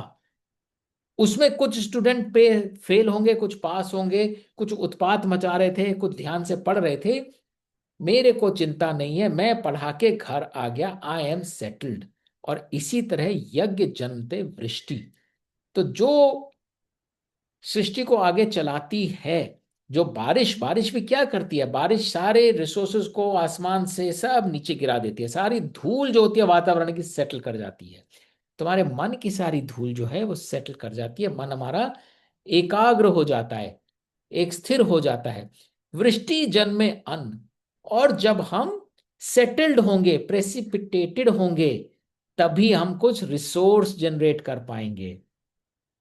Speaker 1: उसमें कुछ स्टूडेंट पे फेल होंगे, कुछ पास होंगे, कुछ उत्पात मचा रहे थे, कुछ ध्यान से पढ़ रहे थे, मेरे को चिंता नहीं है, मैं पढ़ा के घर आ गया, आई एम सेटल्ड। और इसी तरह यज्ञ जन्मते वृष्टि। तो जो सृष्टि को आगे चलाती है, जो बारिश, बारिश भी क्या करती है, बारिश सारे रिसोर्सेज को आसमान से सब नीचे गिरा देती है, सारी धूल जो होती है वातावरण की सेटल कर जाती है। तुम्हारे मन की सारी धूल जो है वो सेटल कर जाती है, मन हमारा एकाग्र हो जाता है, एक स्थिर हो जाता है। वृष्टि जन्मे अन्न। और जब हम सेटल्ड होंगे, प्रेसिपिटेटेड होंगे, तभी हम कुछ रिसोर्स जनरेट कर पाएंगे।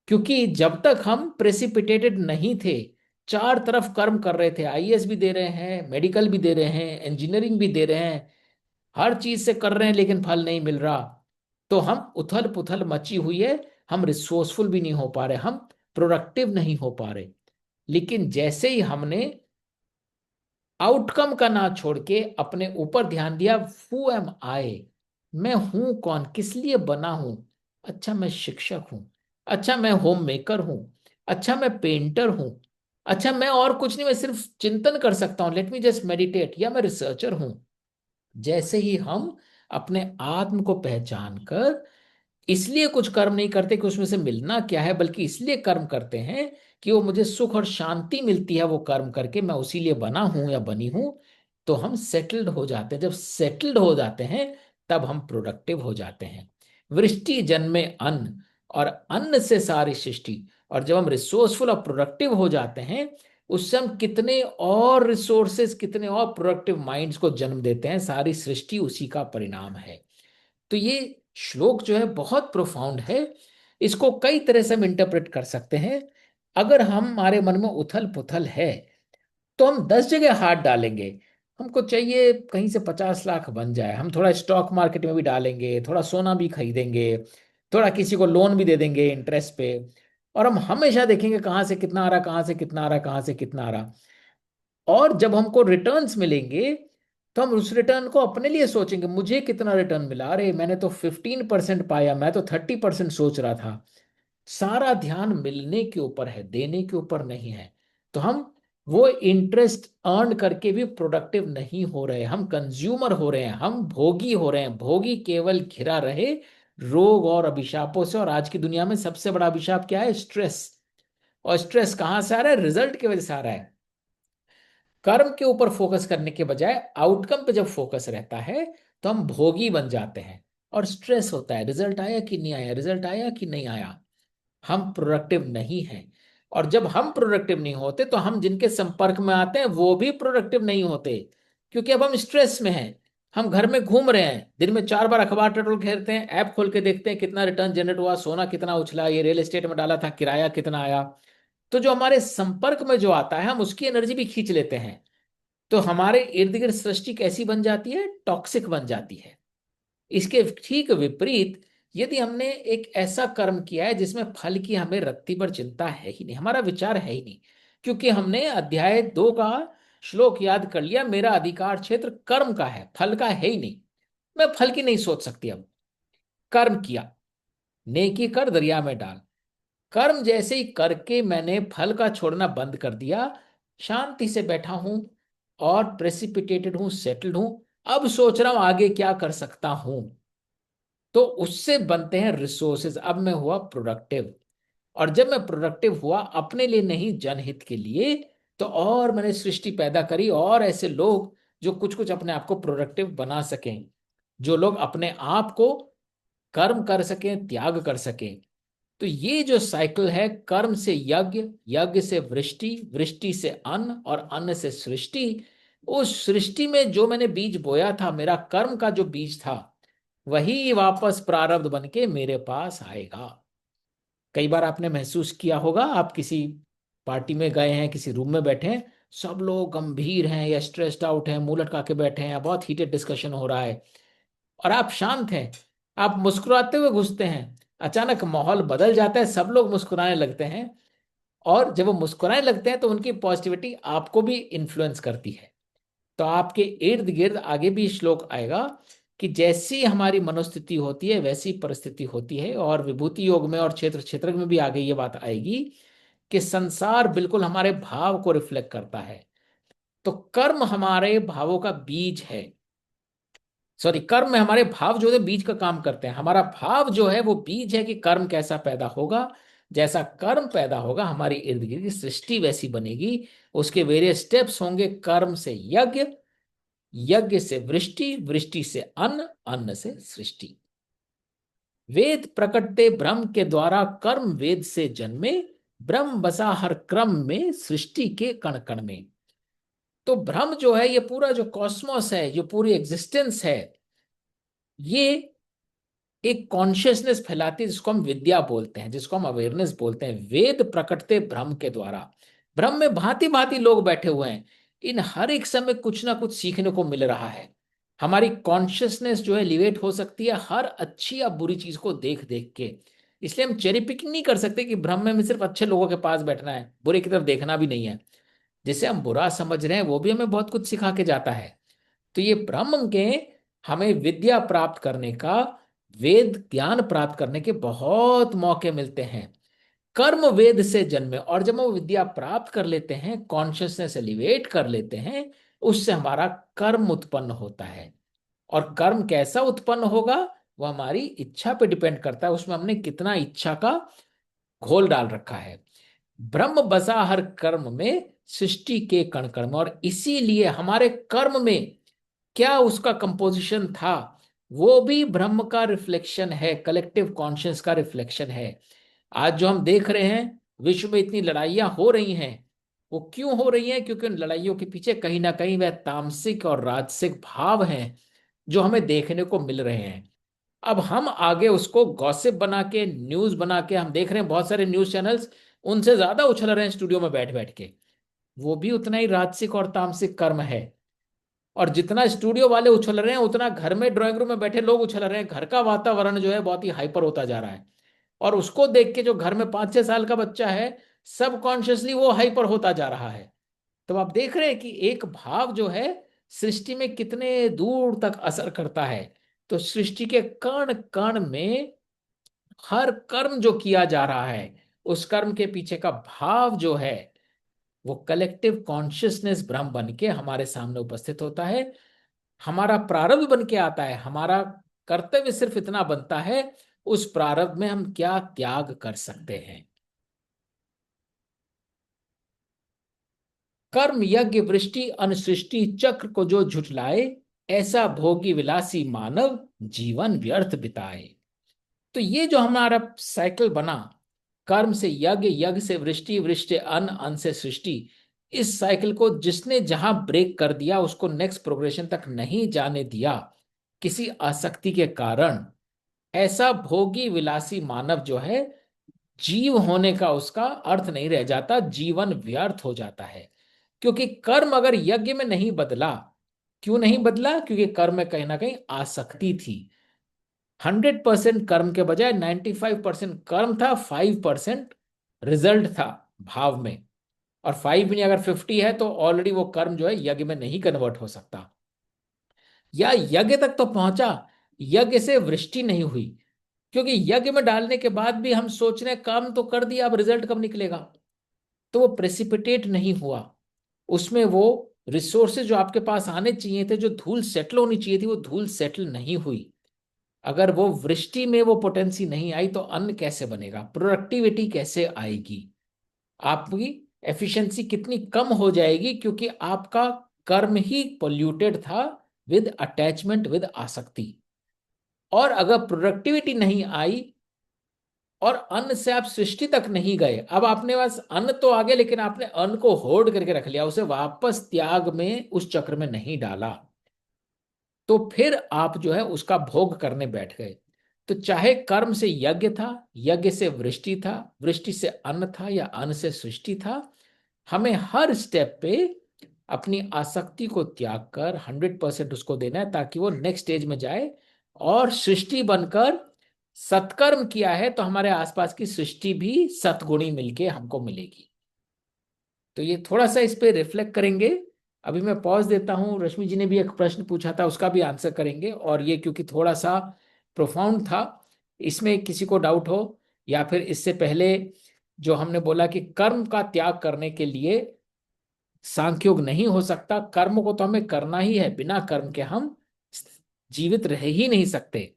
Speaker 1: क्योंकि जब तक हम प्रेसिपिटेटेड नहीं थे, चार तरफ कर्म कर रहे थे, आईएएस भी दे रहे हैं, मेडिकल भी दे रहे हैं, इंजीनियरिंग भी दे रहे हैं, हर चीज से कर रहे हैं, लेकिन फल नहीं मिल रहा, तो हम उथल पुथल मची हुई है, हम रिसोर्सफुल भी नहीं हो पा रहे, हम प्रोडक्टिव नहीं हो पा रहे। लेकिन जैसे ही हमने आउटकम का ना छोड़ के अपने ऊपर ध्यान दिया, हु एम आई, मैं हूं कौन, किस लिए बना हूं, अच्छा मैं शिक्षक हूं, अच्छा मैं होम मेकर हूं, अच्छा मैं पेंटर हूं, अच्छा मैं और कुछ नहीं, मैं सिर्फ चिंतन कर सकता हूं, लेट मी जस्ट मेडिटेट, या मैं रिसर्चर हूं। जैसे ही हम अपने आत्म को पहचान कर इसलिए कुछ कर्म नहीं करते कि उसमें से मिलना क्या है, बल्कि इसलिए कर्म करते हैं कि वो मुझे सुख और शांति मिलती है वो कर्म करके, मैं उसी लिए बना हूं या बनी हूं, तो हम सेटल्ड हो जाते हैं। जब सेटल्ड हो जाते हैं तब हम प्रोडक्टिव हो जाते हैं। वृष्टि जन्मे अन्न, और अन्न से सारी सृष्टि। और जब हम रिसोर्सफुल और प्रोडक्टिव हो जाते हैं, उससे हम कितने और रिसोर्सेस, कितने और प्रोडक्टिव माइंड्स को जन्म देते हैं, सारी सृष्टि उसी का परिणाम है। तो ये श्लोक जो है बहुत प्रोफाउंड है, इसको कई तरह से हम इंटरप्रेट कर सकते हैं। अगर हम हमारे मन में उथल पुथल है, तो हम 10 जगह हाथ डालेंगे। हमको चाहिए कहीं से 50 लाख बन जाए, हम थोड़ा स्टॉक मार्केट में भी डालेंगे, थोड़ा सोना भी खरीदेंगे, थोड़ा किसी को लोन भी दे देंगे इंटरेस्ट पे, और हम हमेशा देखेंगे कहाँ से कितना आ रहा, कहाँ से कितना आ रहा, कहाँ से कितना आ रहा। और जब हमको रिटर्न्स मिलेंगे, तो हम उस रिटर्न को अपने लिए सोचेंगे, मुझे कितना रिटर्न मिला, अरे मैंने तो 15% पाया, मैं तो 30% सोच रहा था। सारा ध्यान मिलने के ऊपर है, देने के ऊपर नहीं है। तो हम वो इंटरेस्ट अर्न करके भी प्रोडक्टिव नहीं हो रहे, हम कंज्यूमर हो रहे हैं, हम भोगी हो रहे हैं। भोगी केवल घिरा रहे रोग और अभिशापों से। और आज की दुनिया में सबसे बड़ा अभिशाप क्या है, स्ट्रेस। और स्ट्रेस कहाँ से आ रहा है, रिजल्ट की वजह से आ रहा है। कर्म के ऊपर फोकस करने के बजाय आउटकम पे जब फोकस रहता है, तो हम भोगी बन जाते हैं और स्ट्रेस होता है, रिजल्ट आया कि नहीं आया, रिजल्ट आया कि नहीं आया, हम प्रोडक्टिव नहीं हैं। और जब हम प्रोडक्टिव नहीं होते, तो हम जिनके संपर्क में आते हैं वो भी प्रोडक्टिव नहीं होते, क्योंकि अब हम स्ट्रेस में हैं। हम घर में घूम रहे हैं, दिन में 4 बार अखबार टटोल घेरते हैं, ऐप खोल के देखते हैं कितना रिटर्न जनरेट हुआ, सोना कितना उछला, ये रियल एस्टेट में डाला था, किराया कितना आया। तो जो हमारे संपर्क में जो आता है, हम उसकी एनर्जी भी खींच लेते हैं। तो हमारे इर्द गिर्द सृष्टि कैसी बन जाती है, टॉक्सिक बन जाती है। इसके ठीक विपरीत, यदि हमने एक ऐसा कर्म किया है जिसमें फल की हमें रत्ती भर चिंता है ही नहीं, हमारा विचार है ही नहीं, क्योंकि हमने अध्याय 2 का श्लोक याद कर लिया, मेरा अधिकार क्षेत्र कर्म का है, फल का है ही नहीं, मैं फल की नहीं सोच सकती। अब कर्म किया, नेकी कर दरिया में डाल, कर्म जैसे ही करके मैंने फल का छोड़ना बंद कर दिया, शांति से बैठा हूं और प्रेसिपिटेटेड हूं, सेटल्ड हूं। अब सोच रहा हूं आगे क्या कर सकता हूं, तो उससे बनते हैं रिसोर्सेज। अब मैं हुआ प्रोडक्टिव। और जब मैं प्रोडक्टिव हुआ अपने लिए नहीं, जनहित के लिए, तो और मैंने सृष्टि पैदा करी, और ऐसे लोग जो कुछ कुछ अपने आप को प्रोडक्टिव बना सकें, जो लोग अपने आप को कर्म कर सकें, त्याग कर सकें। तो ये जो साइकिल है, कर्म से यज्ञ, यज्ञ से वृष्टि, वृष्टि से अन्न और अन्न से सृष्टि, उस सृष्टि में जो मैंने बीज बोया था, मेरा कर्म का जो बीज था, वही वापस प्रारब्ध बन के मेरे पास आएगा। कई बार आपने महसूस किया होगा, आप किसी पार्टी में गए हैं, किसी रूम में बैठे हैं, सब लोग गंभीर हैं या स्ट्रेस्ड आउट हैं, मुंह लटका के बैठे हैं, या बहुत हीटेड डिस्कशन हो रहा है, और आप शांत हैं, आप मुस्कुराते हुए घुसते हैं, अचानक माहौल बदल जाता है, सब लोग मुस्कुराने लगते हैं, और जब वो मुस्कुराने लगते हैं तो उनकी पॉजिटिविटी आपको भी इन्फ्लुएंस करती है। तो आपके इर्द गिर्द आगे भी श्लोक आएगा कि जैसी हमारी मनोस्थिति होती है वैसी परिस्थिति होती है, और विभूति योग में और क्षेत्र क्षेत्र में भी आगे ये बात आएगी कि संसार बिल्कुल हमारे भाव को रिफ्लेक्ट करता है। तो कर्म हमारे भावों का बीज है, सॉरी, कर्म में हमारे भाव जो है बीज का काम करते हैं, हमारा भाव जो है वो बीज है कि कर्म कैसा पैदा होगा। जैसा कर्म पैदा होगा, हमारी इर्द गिर्द की सृष्टि वैसी बनेगी। उसके वेरियस स्टेप्स होंगे, कर्म से यज्ञ, यज्ञ से वृष्टि, वृष्टि से अन्न, अन्न से सृष्टि। वेद प्रकटते ब्रह्म के द्वारा, कर्म वेद से जन्मे, ब्रह्म बसा हर क्रम में, सृष्टि के कण कण में। तो ब्रह्म जो है, ये पूरा जो कॉस्मोस है, जो पूरी एग्जिस्टेंस है, ये एक कॉन्शियसनेस फैलाती है, जिसको हम विद्या बोलते हैं, जिसको हम अवेयरनेस बोलते हैं। वेद प्रकटते ब्रह्म के द्वारा, ब्रह्म में भांति भांति लोग बैठे हुए हैं, इन हर एक समय कुछ ना कुछ सीखने को मिल रहा है। हमारी कॉन्शियसनेस जो है लिवेट हो सकती है हर अच्छी या बुरी चीज को देख देख के। इसलिए हम चेरी पिकिंग नहीं कर सकते कि ब्रह्म में सिर्फ अच्छे लोगों के पास बैठना है, बुरे की तरफ देखना भी नहीं है। जिसे हम बुरा समझ रहे हैं वो भी हमें बहुत कुछ सिखा के जाता है। तो ये ब्रह्म के, हमें विद्या प्राप्त करने का, वेद ज्ञान प्राप्त करने के बहुत मौके मिलते हैं। कर्म वेद से जन्मे, और जब हम विद्या प्राप्त कर लेते हैं, कॉन्शियसनेस एलिवेट कर लेते हैं, उससे हमारा कर्म उत्पन्न होता है। और कर्म कैसा उत्पन्न होगा, वो हमारी इच्छा पे डिपेंड करता है, उसमें हमने कितना इच्छा का घोल डाल रखा है। ब्रह्म बसा हर कर्म में, सृष्टि के कण कण में। और इसीलिए हमारे कर्म में क्या उसका कंपोजिशन था, वो भी ब्रह्म का रिफ्लेक्शन है, कलेक्टिव कॉन्शियस का रिफ्लेक्शन है। आज जो हम देख रहे हैं, विश्व में इतनी लड़ाइयां हो रही हैं, वो क्यों हो रही हैं? क्योंकि उन लड़ाइयों के पीछे कहीं ना कहीं वह तामसिक और राजसिक भाव हैं जो हमें देखने को मिल रहे हैं। अब हम आगे उसको गॉसिप बना के, न्यूज बना के, हम देख रहे हैं बहुत सारे न्यूज चैनल्स उनसे ज्यादा उछल रहे हैं स्टूडियो में बैठ बैठ के, वो भी उतना ही राजसिक और तामसिक कर्म है। और जितना स्टूडियो वाले उछल रहे हैं, उतना घर में ड्राइंग रूम में बैठे लोग उछल रहे हैं। घर का वातावरण जो है बहुत ही हाइपर होता जा रहा है, और उसको देख के जो घर में 5-6 साल का बच्चा है, सबकॉन्शियसली वो हाइपर होता जा रहा है। तो आप देख रहे हैं कि एक भाव जो है सृष्टि में कितने दूर तक असर करता है। तो सृष्टि के कण कण में हर कर्म जो किया जा रहा है, उस कर्म के पीछे का भाव जो है, वो कलेक्टिव कॉन्शियसनेस ब्रह्म बन के हमारे सामने उपस्थित होता है। हमारा प्रारब्ध बन के आता है। हमारा कर्तव्य सिर्फ इतना बनता है, उस प्रारब्ध में हम क्या त्याग कर सकते हैं। कर्म यज्ञ वृष्टि अनुसृष्टि चक्र को जो झुठलाए, ऐसा भोगी विलासी मानव जीवन व्यर्थ बिताए। तो ये जो हमारा साइकिल बना, कर्म से यज्ञ, यज्ञ से वृष्टि, वृष्टि अन्न, अन्न से सृष्टि, इस साइकिल को जिसने जहां ब्रेक कर दिया, उसको नेक्स्ट प्रोग्रेशन तक नहीं जाने दिया किसी आसक्ति के कारण, ऐसा भोगी विलासी मानव जो है, जीव होने का उसका अर्थ नहीं रह जाता, जीवन व्यर्थ हो जाता है। क्योंकि कर्म अगर यज्ञ में नहीं बदला, क्यों नहीं बदला? क्योंकि कर्म में कहीं ना कहीं आसक्ति थी। 100% कर्म के बजाय 95% कर्म था, 5% रिजल्ट था भाव में। और 5 नहीं, अगर 50 है तो ऑलरेडी वो कर्म जो है यज्ञ में नहीं कन्वर्ट हो सकता, या यज्ञ तक तो पहुंचा, यज्ञ से वृष्टि नहीं हुई। क्योंकि यज्ञ में डालने के बाद भी हम सोच रहे हैं काम तो कर दिया, अब रिजल्ट कब निकलेगा, तो वो प्रेसिपिटेट नहीं हुआ। उसमें वो रिसोर्सेज जो आपके पास आने चाहिए थे, जो धूल सेटल होनी चाहिए थी, वो धूल सेटल नहीं हुई। अगर वो वृष्टि में वो पोटेंसी नहीं आई, तो अन्न कैसे बनेगा, प्रोडक्टिविटी कैसे आएगी, आपकी एफिशिएंसी कितनी कम हो जाएगी, क्योंकि आपका कर्म ही पोल्यूटेड था विद अटैचमेंट, विद आसक्ति। और अगर प्रोडक्टिविटी नहीं आई, और अन्न से आप सृष्टि तक नहीं गए। अब आपने बस अन्न तो आ गया, लेकिन आपने अन्न को होर्ड करके रख लिया, उसे वापस त्याग में उस चक्र में नहीं डाला। तो फिर आप जो है उसका भोग करने बैठ गए। तो चाहे कर्म से यज्ञ था, यज्ञ से वृष्टि था, वृष्टि से अन्न था, या अन्न से सृष्टि था, हमें हर स्टेप पे अपनी आसक्ति को त्याग कर 100% उसको देना है, ताकि वो नेक्स्ट स्टेज में जाए और सृष्टि बनकर। सत्कर्म किया है तो हमारे आसपास की सृष्टि भी सतगुणी मिलके हमको मिलेगी। तो ये थोड़ा सा इस पे रिफ्लेक्ट करेंगे। अभी मैं पॉज देता हूँ, रश्मि जी ने भी एक प्रश्न पूछा था, उसका भी आंसर करेंगे, और ये क्योंकि थोड़ा सा प्रोफाउंड था, इसमें किसी को डाउट हो, या फिर इससे पहले जो हमने बोला कि कर्म का त्याग करने के लिए सांख्योग नहीं हो सकता, कर्म को तो हमें करना ही है, बिना कर्म के हम जीवित रह ही नहीं सकते।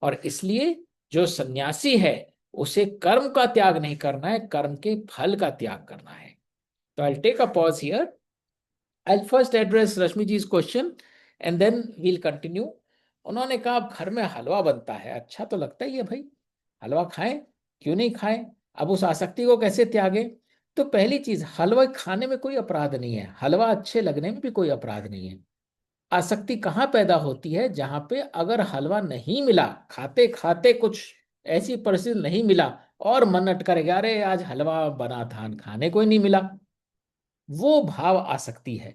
Speaker 1: और इसलिए जो सन्यासी है, उसे कर्म का त्याग नहीं करना है, कर्म के फल का त्याग करना है। तो I take a pause here. I'll first address Rashmi ji question and then we'll continue. उन्होंने कहा अब घर में हलवा बनता है, अच्छा तो लगता ही है भाई, हलवा खाएं, क्यों नहीं खाएं। अब उस आसक्ति को कैसे त्यागें। तो पहली चीज, हलवा खाने में कोई अपराध नहीं है, हलवा अच्छे लगने में भी कोई अपराध नहीं है। आसक्ति कहाँ पैदा होती है, जहां पे अगर हलवा नहीं मिला, खाते खाते कुछ ऐसी परिस्थिति नहीं मिला और मन अटकेगा, अरे आज हलवा बना था, खाने को ही नहीं मिला, वो भाव आसक्ति है।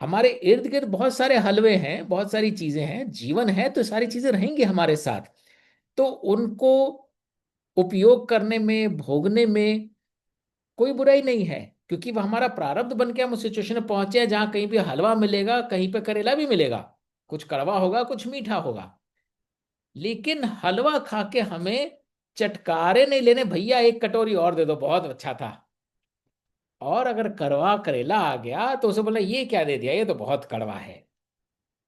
Speaker 1: हमारे इर्द गिर्द बहुत सारे हलवे हैं, बहुत सारी चीजें हैं, जीवन है तो सारी चीजें रहेंगी हमारे साथ। तो उनको उपयोग करने में, भोगने में कोई बुराई नहीं है, क्योंकि वह हमारा प्रारब्ध बन के हम उस सिचुएशन में पहुंचे हैं जहां कहीं भी हलवा मिलेगा, कहीं पे करेला भी मिलेगा, कुछ कड़वा होगा कुछ मीठा होगा। लेकिन हलवा खा के हमें चटकारे नहीं लेने, भैया एक कटोरी और दे दो, बहुत अच्छा था। और अगर कड़वा करेला आ गया तो उसे बोला ये क्या दे दिया, ये तो बहुत कड़वा है।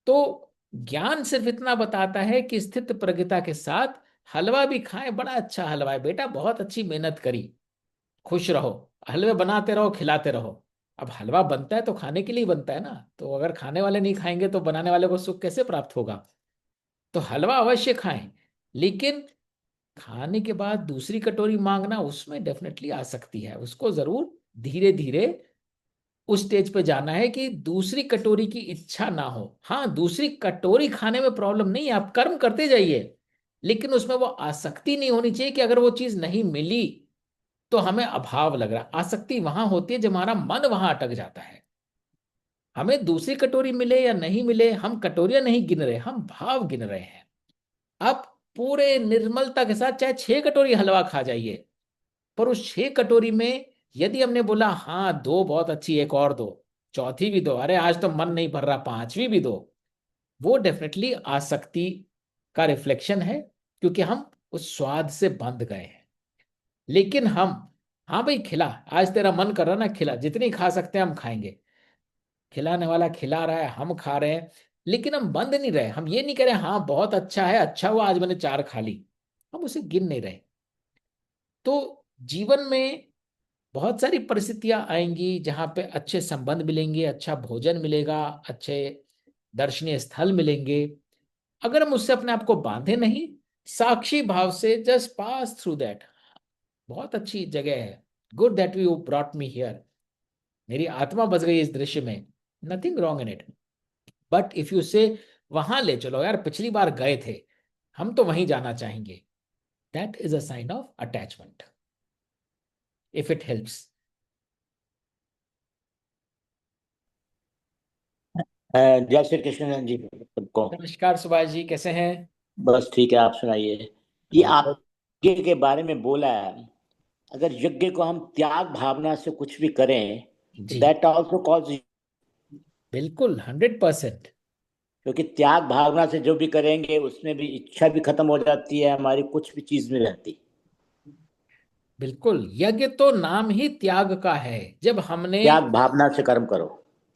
Speaker 1: तो ज्ञान सिर्फ इतना बताता है कि स्थित प्रज्ञता के साथ हलवा भी खाएं, बड़ा अच्छा हलवा है बेटा, बहुत अच्छी मेहनत करी, खुश रहो, हलवे बनाते रहो, खिलाते रहो। अब हलवा बनता है तो खाने के लिए बनता है ना, तो अगर खाने वाले नहीं खाएंगे तो बनाने वाले को सुख कैसे प्राप्त होगा। तो हलवा अवश्य खाएं, लेकिन खाने के बाद दूसरी कटोरी मांगना, उसमें डेफिनेटली आ सकती है, उसको जरूर धीरे धीरे उस स्टेज पे जाना है कि दूसरी कटोरी की इच्छा ना हो। हाँ, दूसरी कटोरी खाने में प्रॉब्लम नहीं है, आप कर्म करते जाइए, लेकिन उसमें वो आसक्ति नहीं होनी चाहिए कि अगर वो चीज नहीं मिली तो हमें अभाव लग रहा। आसक्ति वहां होती है जब हमारा मन वहां अटक जाता है। हमें दूसरी कटोरी मिले या नहीं मिले, हम कटोरियां नहीं गिन रहे, हम भाव गिन रहे हैं। आप पूरे निर्मलता के साथ चाहे 6 कटोरी हलवा खा जाइए, पर उस 6 कटोरी में यदि हमने बोला हाँ दो बहुत अच्छी, एक और दो, चौथी भी दो, अरे आज तो मन नहीं भर रहा, पांचवी भी दो, वो डेफिनेटली आसक्ति का रिफ्लेक्शन है, क्योंकि हम उस स्वाद से बंध गए हैं। लेकिन हम, हाँ भाई खिला, आज तेरा मन कर रहा ना, खिला, जितनी खा सकते हैं हम खाएंगे, खिलाने वाला खिला रहा है, हम खा रहे हैं, लेकिन हम बंद नहीं रहे, हम ये नहीं कह रहे हाँ बहुत अच्छा है, अच्छा हुआ आज मैंने 4 खा ली, हम उसे गिन नहीं रहे। तो जीवन में बहुत सारी परिस्थितियां आएंगी जहां पे अच्छे संबंध मिलेंगे, अच्छा भोजन मिलेगा, अच्छे दर्शनीय स्थल मिलेंगे। अगर हम उससे अपने आप को बांधे नहीं, साक्षी भाव से जस्ट पास थ्रू दैट, बहुत अच्छी जगह है, good that you brought me here, मेरी आत्मा बस गई इस दृश्य में, nothing wrong in it. But if you से वहां ले चलो यार, पिछली बार गए थे, हम तो वहीं जाना चाहेंगे, that is a sign of attachment, if it helps.
Speaker 3: जय श्री कृष्ण जी सबको।
Speaker 1: नमस्कार सुभाष जी, कैसे हैं।
Speaker 3: बस ठीक है, आप सुनाइए। ये
Speaker 1: बहुत
Speaker 3: आप यज्ञ के बारे में बोला है, अगर यज्ञ को हम त्याग भावना से कुछ भी करें तो
Speaker 1: जी,
Speaker 3: दैट आल्सो कॉज,
Speaker 1: बिल्कुल 100%।
Speaker 3: क्योंकि त्याग भावना से जो भी करेंगे उसमें भी इच्छा भी खत्म हो जाती है हमारी, कुछ भी चीज नहीं रहती।
Speaker 1: बिल्कुल, यज्ञ तो नाम ही त्याग का है। जब हमने
Speaker 3: त्याग भावना से कर्म करो।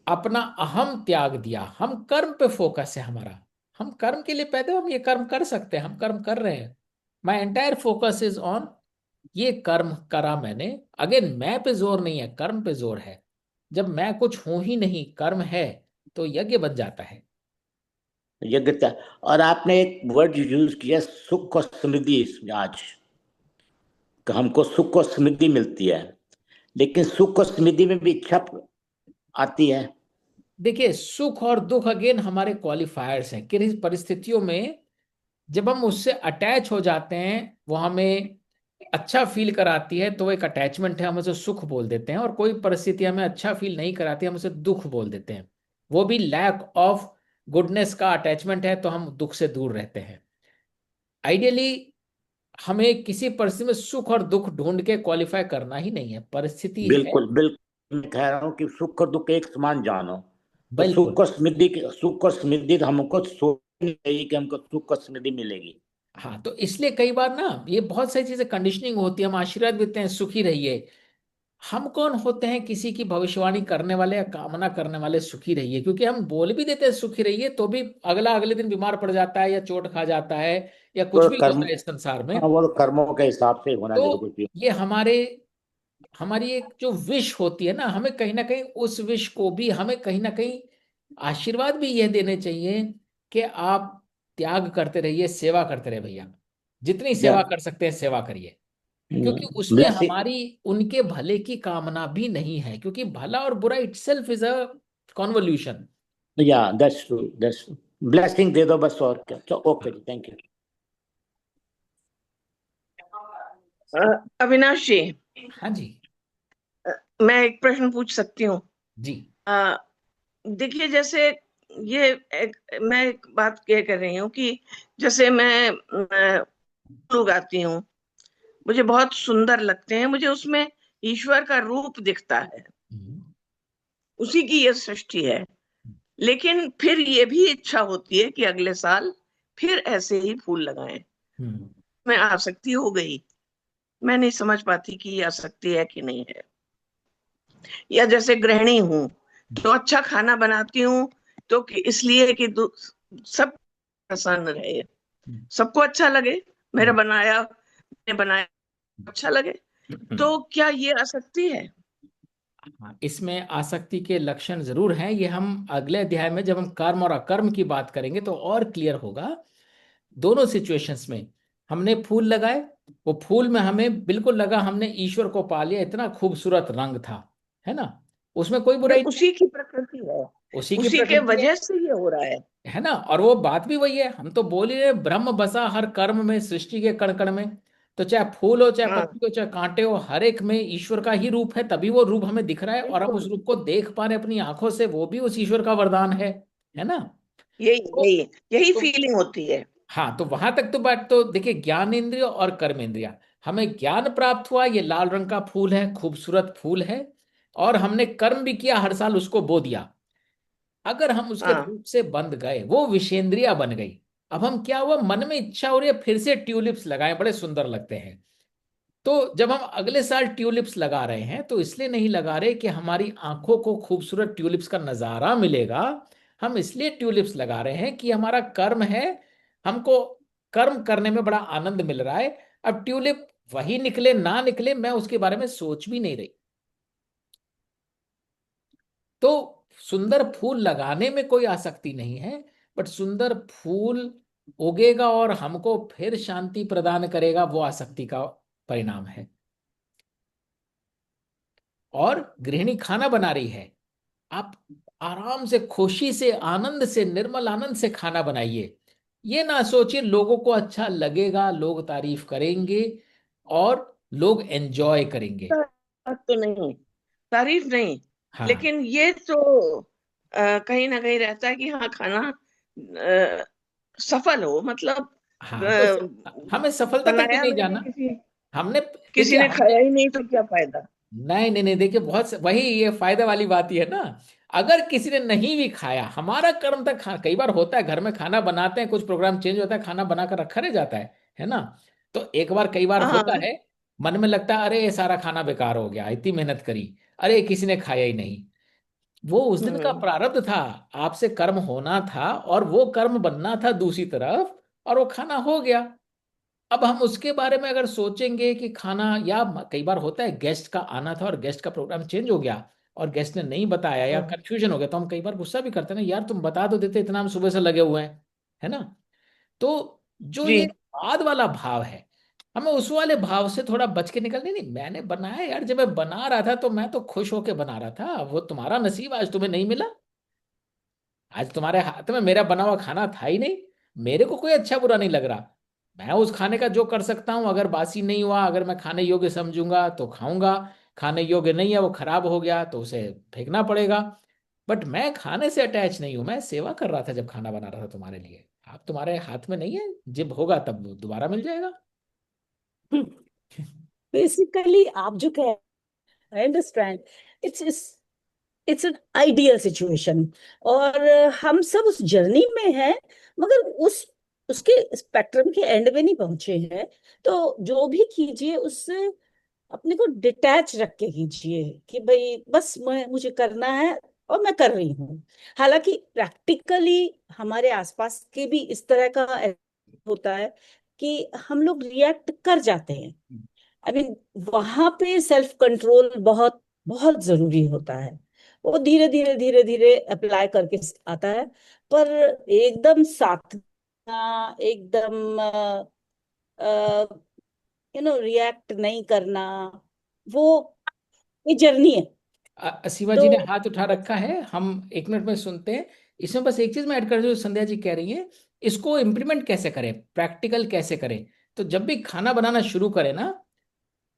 Speaker 1: अपना अहम त्याग दिया, हम कर्म पे फोकस है हमारा, हम कर्म के लिए पैदा हुए, हम ये कर्म कर सकते हैं, हम कर्म कर रहे हैं, my entire focus is on, ये कर्म करा मैंने। अगेन मैं पे जोर नहीं है, कर्म पे जोर है। जब मैं कुछ हूं ही नहीं, कर्म है, तो यज्ञ बन जाता है।
Speaker 3: यज्ञ त्याग। और आपने एक वर्ड यूज किया, सुख और समृद्धि, आज कि हमको सुख और समृद्धि मिलती है, लेकिन सुख और समृद्धि में भी इच्छा आती है।
Speaker 1: देखिए, सुख और दुख अगेन हमारे क्वालिफायर्स हैं। किन परिस्थितियों में जब हम उससे अटैच हो जाते हैं, वो हमें अच्छा फील कराती है तो वो एक अटैचमेंट है, हम उसे सुख बोल देते हैं। और कोई परिस्थिति हमें अच्छा फील नहीं कराती, हम उसे दुख बोल देते हैं। वो भी लैक ऑफ गुडनेस का अटैचमेंट है, तो हम दुख से दूर रहते हैं। आइडियली हमें किसी परिस्थिति में सुख और दुख ढूंढ के क्वालिफाई करना ही नहीं है, परिस्थिति है।
Speaker 3: बिल्कुल बिल्कुल, मैं कह रहा हूँ कि सुख और दुख एक समान जानो। तो
Speaker 1: बिल्कुल।
Speaker 3: सुख और समृद्धि हमको सोचनी चाहिए कि हमको सुख और समृद्धि मिलेगी।
Speaker 1: हाँ, तो इसलिए कई बार ना ये बहुत सारी चीजें कंडीशनिंग होती है। हम आशीर्वाद देते हैं सुखी रहिए। हम कौन होते हैं किसी की भविष्यवाणी करने वाले या कामना करने वाले सुखी रहिए? क्योंकि हम बोल भी देते हैं सुखी रहिए, तो भी अगले दिन बीमार पड़ जाता है या चोट खा जाता है या कुछ
Speaker 3: तो
Speaker 1: भी
Speaker 3: कर्म,
Speaker 1: होता है इस संसार में।
Speaker 3: हाँ, वो तो कर्मों के हिसाब से होना जो
Speaker 1: तो
Speaker 3: कुछ भी।
Speaker 1: ये हमारी एक जो विश होती है ना, हमें कहीं ना कहीं उस विश को भी हमें कहीं ना कहीं आशीर्वाद भी यह देने चाहिए कि आप त्याग करते रहिए, सेवा करते रहिए भैया। जितनी
Speaker 3: या
Speaker 1: सेवा कर सकते हैं सेवा करिए। क्योंकि उसमें
Speaker 3: ब्लेसिंग।
Speaker 1: हमारी उनके भले की कामना भी नहीं है, क्योंकि भला और बुरा itself is a convolution.
Speaker 3: Yeah that's true, that's true. Blessing दे दो बस, और क्या। तो ओके जी, थैंक यू।
Speaker 2: अविनाश जी,
Speaker 1: हाँ जी।
Speaker 2: मैं एक प्रश्न पूछ सकती हूँ?
Speaker 1: जी।
Speaker 2: अ, देखिए, जैसे ये मैं एक बात ये कर रही हूँ कि जैसे मैं फूल उगाती हूँ, मुझे बहुत सुंदर लगते हैं, मुझे उसमें ईश्वर का रूप दिखता है,
Speaker 1: हम्म।
Speaker 2: उसी की ये सृष्टि है। लेकिन फिर ये भी इच्छा होती है कि अगले साल फिर ऐसे ही फूल लगाएं।
Speaker 1: हम्म।
Speaker 2: मैं आसक्ति हो गई, मैं नहीं समझ पाती कि ये आसक्ति है कि नहीं है। या जैसे गृहिणी हूँ, तो अच्छा खाना बनाती हूँ, तो इसलिए कि सब प्रसन्न रहे,
Speaker 1: हम्म।
Speaker 2: सबको अच्छा लगे, मेरा
Speaker 1: हम्म।
Speaker 2: मैंने बनाया अच्छा लगे। तो क्या ये आसक्ति है?
Speaker 1: हाँ, इसमें आसक्ति के लक्षण जरूर हैं। ये हम अगले अध्याय में जब हम कर्म और अकर्म की बात करेंगे तो और क्लियर होगा। दोनों सिचुएशंस में हमने फूल लगाए, वो फूल में हमें बिल्कुल लगा हमने ईश्वर को पा लिया, इतना खूबसूरत रंग था, है ना? उसमें कोई
Speaker 2: ये
Speaker 1: बुराई नहीं,
Speaker 2: उसी की प्रकृति है,
Speaker 1: उसी की
Speaker 2: उसी के
Speaker 1: प्रकृति है।
Speaker 2: वजह से ये हो रहा है।
Speaker 1: है ना? और वो बात भी वही है, हम तो बोल ही रहे ब्रह्म बसा हर कर्म में, सृष्टि के कण कण में। तो चाहे फूल हो, चाहे
Speaker 2: हाँ,
Speaker 1: पत्ती हो, चाहे कांटे हो, हर एक में ईश्वर का ही रूप है। तभी वो रूप हमें दिख रहा है और हम उस
Speaker 2: बिल्कुल।
Speaker 1: रूप को देख पा रहे हैं अपनी आंखों से, वो भी उस ईश्वर का वरदान है ना?
Speaker 2: यही
Speaker 1: तो,
Speaker 2: यही यही
Speaker 1: तो
Speaker 2: फीलिंग होती है।
Speaker 1: हाँ, तो वहां तक तो बात तो देखिए, ज्ञान इंद्रिय और कर्म इंद्रिया, हमें ज्ञान प्राप्त हुआ, ये लाल रंग का फूल है, खूबसूरत फूल है। और हमने कर्म भी किया, हर साल उसको बो दिया। अगर हम उसके
Speaker 2: हाँ,
Speaker 1: धूप से बंध गए, वो विषेंद्रिया बन गई। अब हम क्या हुआ, मन में इच्छा हो रही है फिर से ट्यूलिप्स लगाएं, बड़े सुंदर लगते हैं। तो जब हम अगले साल ट्यूलिप्स लगा रहे हैं, तो इसलिए नहीं लगा रहे कि हमारी आंखों को खूबसूरत ट्यूलिप्स का नजारा मिलेगा। हम इसलिए ट्यूलिप्स लगा रहे हैं कि हमारा कर्म है, हमको कर्म करने में बड़ा आनंद मिल रहा है। अब ट्यूलिप वही निकले ना निकले, मैं उसके बारे में सोच भी नहीं रही। तो सुंदर फूल लगाने में कोई आसक्ति नहीं है, बट सुंदर फूल उगेगा और हमको फिर शांति प्रदान करेगा, वो आसक्ति का परिणाम है। और गृहिणी खाना बना रही है, आप आराम से, खुशी से, आनंद से, निर्मल आनंद से खाना बनाइए। ये ना सोचिए लोगों को अच्छा लगेगा, लोग तारीफ करेंगे और लोग एंजॉय करेंगे।
Speaker 2: बात तो नहीं, तारीफ नहीं,
Speaker 1: हाँ।
Speaker 2: लेकिन ये तो कहीं ना कहीं रहता है कि हाँ, खाना सफल हो, मतलब
Speaker 1: हाँ, तो हमें सफलता तक भी
Speaker 2: बनाया
Speaker 1: नहीं
Speaker 2: मैंने,
Speaker 1: जाना। हमने,
Speaker 2: किसी
Speaker 1: देखिए
Speaker 2: ने
Speaker 1: हमने,
Speaker 2: खाया ही नहीं तो क्या फायदा।
Speaker 1: नहीं नहीं नहीं, देखिए वही ये फायदे वाली बात ही है ना। अगर किसी ने नहीं भी खाया, हमारा कर्म तक कई बार होता है, घर में खाना बनाते हैं, कुछ प्रोग्राम चेंज होता है, खाना बनाकर रखा रह जाता है ना? तो एक बार, कई बार होता
Speaker 2: हाँ।
Speaker 1: है, मन में लगता है अरे ये सारा खाना बेकार हो गया, इतनी मेहनत करी, अरे किसी ने खाया ही नहीं। वो उस दिन का
Speaker 2: हम्म।
Speaker 1: प्रारब्ध था, आपसे कर्म होना था और वो कर्म बनना था दूसरी तरफ, और वो खाना हो गया। अब हम उसके बारे में अगर सोचेंगे कि खाना, या कई बार होता है गेस्ट का आना था और गेस्ट का प्रोग्राम चेंज हो गया और गेस्ट ने नहीं बताया या
Speaker 2: हम्म।
Speaker 1: कंफ्यूजन हो गया, तो हम कई बार गुस्सा भी करते हैं ना, यार तुम बता तो देते, इतना हम सुबह से लगे हुए हैं, है ना? तो जो
Speaker 2: जी।
Speaker 1: ये बाद वाला भाव है, हमें उस वाले भाव से थोड़ा बच के निकलने, नहीं मैंने बनाया यार, जब मैं बना रहा था तो मैं तो खुश होके बना रहा था, वो तुम्हारा नसीब आज तुम्हें नहीं मिला। आज तुम्हारे हाथ में मेरा बना हुआ खाना था ही नहीं। मेरे को कोई अच्छा बुरा नहीं लग रहा। मैं उस खाने का जो कर सकता हूँ, अगर बासी नहीं हुआ, अगर मैं खाने योग्य समझूंगा तो खाऊंगा। खाने योग्य नहीं है, वो खराब हो गया तो उसे फेंकना पड़ेगा। बट मैं खाने से अटैच नहीं हूं, मैं सेवा कर रहा था जब खाना बना रहा था तुम्हारे लिए। आप तुम्हारे हाथ में नहीं है, जब होगा तब दोबारा मिल जाएगा।
Speaker 4: बेसिकली आप जो कह, I understand, it's it's an ideal situation, और हम सब उस जर्नी में हैं, मगर उसके स्पेक्ट्रम के एंड में नहीं पहुंचे हैं। तो जो भी कीजिए उससे अपने को डिटैच रख के कीजिए कि भाई बस मुझे करना है और मैं कर रही हूँ। हालांकि प्रैक्टिकली हमारे आसपास के भी इस तरह का होता है कि हम लोग रिएक्ट कर जाते हैं। आई मीन वहां पे सेल्फ कंट्रोल बहुत बहुत जरूरी होता है। वो धीरे धीरे धीरे धीरे अप्लाई करके आता है। पर एकदम साथ एकदम रिएक्ट नहीं करना, वो ये जर्नी है।
Speaker 1: सीमा
Speaker 4: तो
Speaker 1: जी ने हाथ उठा रखा है, हम 1 मिनट में सुनते हैं। इसमें बस एक चीज मैं ऐड कर दूं, जो संध्या जी कह रही हैं, इसको इम्प्लीमेंट कैसे करें, प्रैक्टिकल कैसे करें। तो जब भी खाना बनाना शुरू करें ना,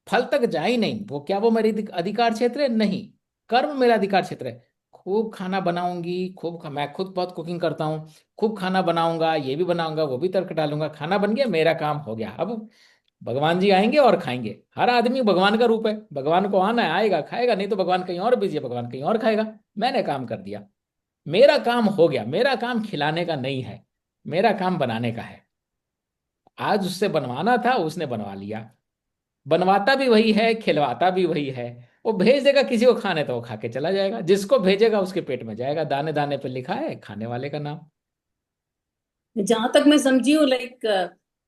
Speaker 1: फल तक जाए ही नहीं, वो क्या वो मेरी अधिकार क्षेत्र है, नहीं। कर्म मेरा अधिकार क्षेत्र है। खूब खाना बनाऊंगी, मैं खुद बहुत कुकिंग करता हूँ। खूब खाना बनाऊंगा, ये भी बनाऊंगा, वो भी तर्क डालूंगा, खाना बन गया, मेरा काम हो गया। अब भगवान जी आएंगे और खाएंगे। हर आदमी भगवान का रूप है, भगवान को आना है, आएगा खाएगा, नहीं तो भगवान कहीं और बिजी है, भगवान कहीं और खाएगा। मैंने काम कर दिया, मेरा काम हो गया। मेरा काम खिलाने का नहीं है, मेरा काम बनाने का है। आज उससे बनवाना था, उसने बनवा लिया। बनवाता भी वही है, खिलवाता भी वही है। वो भेज देगा किसी को खाने, तो वो खा के चला जाएगा, जिसको भेजेगा उसके पेट में जाएगा। दाने दाने पे लिखा है खाने वाले का नाम।
Speaker 2: जहां तक मैं समझी हूँ, लाइक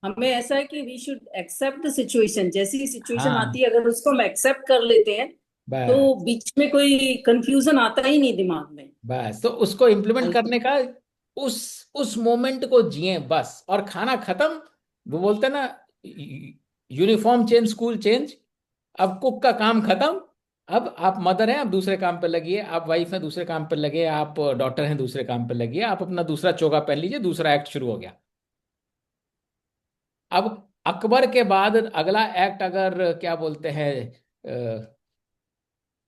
Speaker 2: हमें ऐसा है कि we should accept the situation, जैसी सिचुएशन
Speaker 1: हाँ,
Speaker 2: आती है अगर उसको हम एक्सेप्ट कर लेते हैं
Speaker 1: बस
Speaker 2: तो बीच में कोई कंफ्यूजन आता ही नहीं दिमाग में।
Speaker 1: बस तो उसको इम्प्लीमेंट करने का, उस मोमेंट को जिए बस, और खाना खत्म। वो बोलते हैं ना, यूनिफॉर्म चेंज, स्कूल चेंज। अब कुक का काम खत्म। अब आप मदर हैं, आप दूसरे काम पर लगिए। आप वाइफ हैं, दूसरे काम पर लगे। आप डॉटर हैं, दूसरे काम पर लगिए। आप अपना दूसरा चोगा पहन लीजिए, दूसरा एक्ट शुरू हो गया। अब अकबर के बाद अगला एक्ट, अगर क्या बोलते हैं,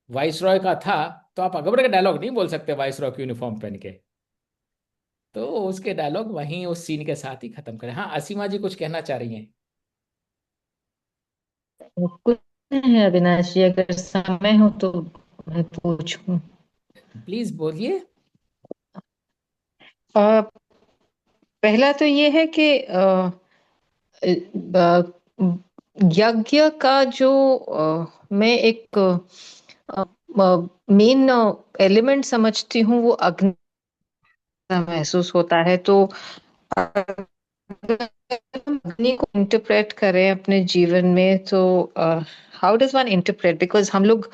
Speaker 1: वाइस रॉय का था, तो आप अकबर का डायलॉग नहीं बोल सकते वाइस रॉय की यूनिफॉर्म पहन के। तो उसके डायलॉग वहीं उस सीन के साथ ही खत्म करें। हाँ, असीमा जी कुछ कहना चाह रही हैं।
Speaker 5: कुछ नहीं है अविनाश जी, अगर समय हो तो मैं पूछूं।
Speaker 1: प्लीज बोलिए।
Speaker 5: अ, पहला तो ये है कि यज्ञ का जो मैं एक मेन एलिमेंट समझती हूँ, वो अग्नि का महसूस होता है। तो अगर हम अग्नि को इंटरप्रेट करें अपने जीवन में, तो how does one interpret, because हम लोग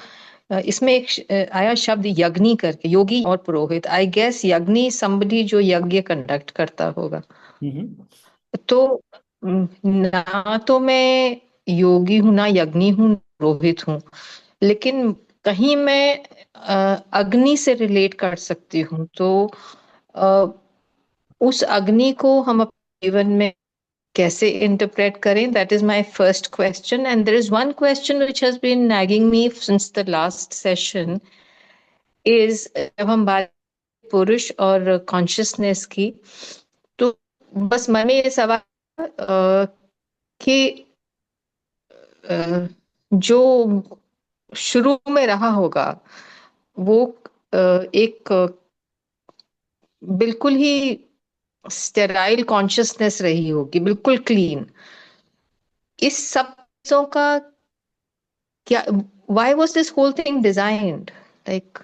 Speaker 5: इसमें एक आया शब्द यज्ञनी करके, योगी और पुरोहित। आई गेस यज्ञनी somebody जो यज्ञ कंडक्ट करता होगा।
Speaker 1: हम्म।
Speaker 5: तो ना तो मैं योगी हूँ, ना यज्ञनी हूँ, पुरोहित हूँ, लेकिन कहीं मैं अग्नि से रिलेट कर सकती हूँ। तो अ, उस अग्नि को हम अपने जीवन में कैसे इंटरप्रेट करें, that is my first question. And there is one question which has been nagging me since the last session, is जब हम बात पुरुष और कॉन्शियसनेस की, तो बस मन में ये सवाल कि जो शुरू में रहा होगा, वो एक बिल्कुल ही स्टेराइल कॉन्शियसनेस रही होगी, बिल्कुल क्लीन। इस सब चीजों का क्या, why was this whole thing designed, like,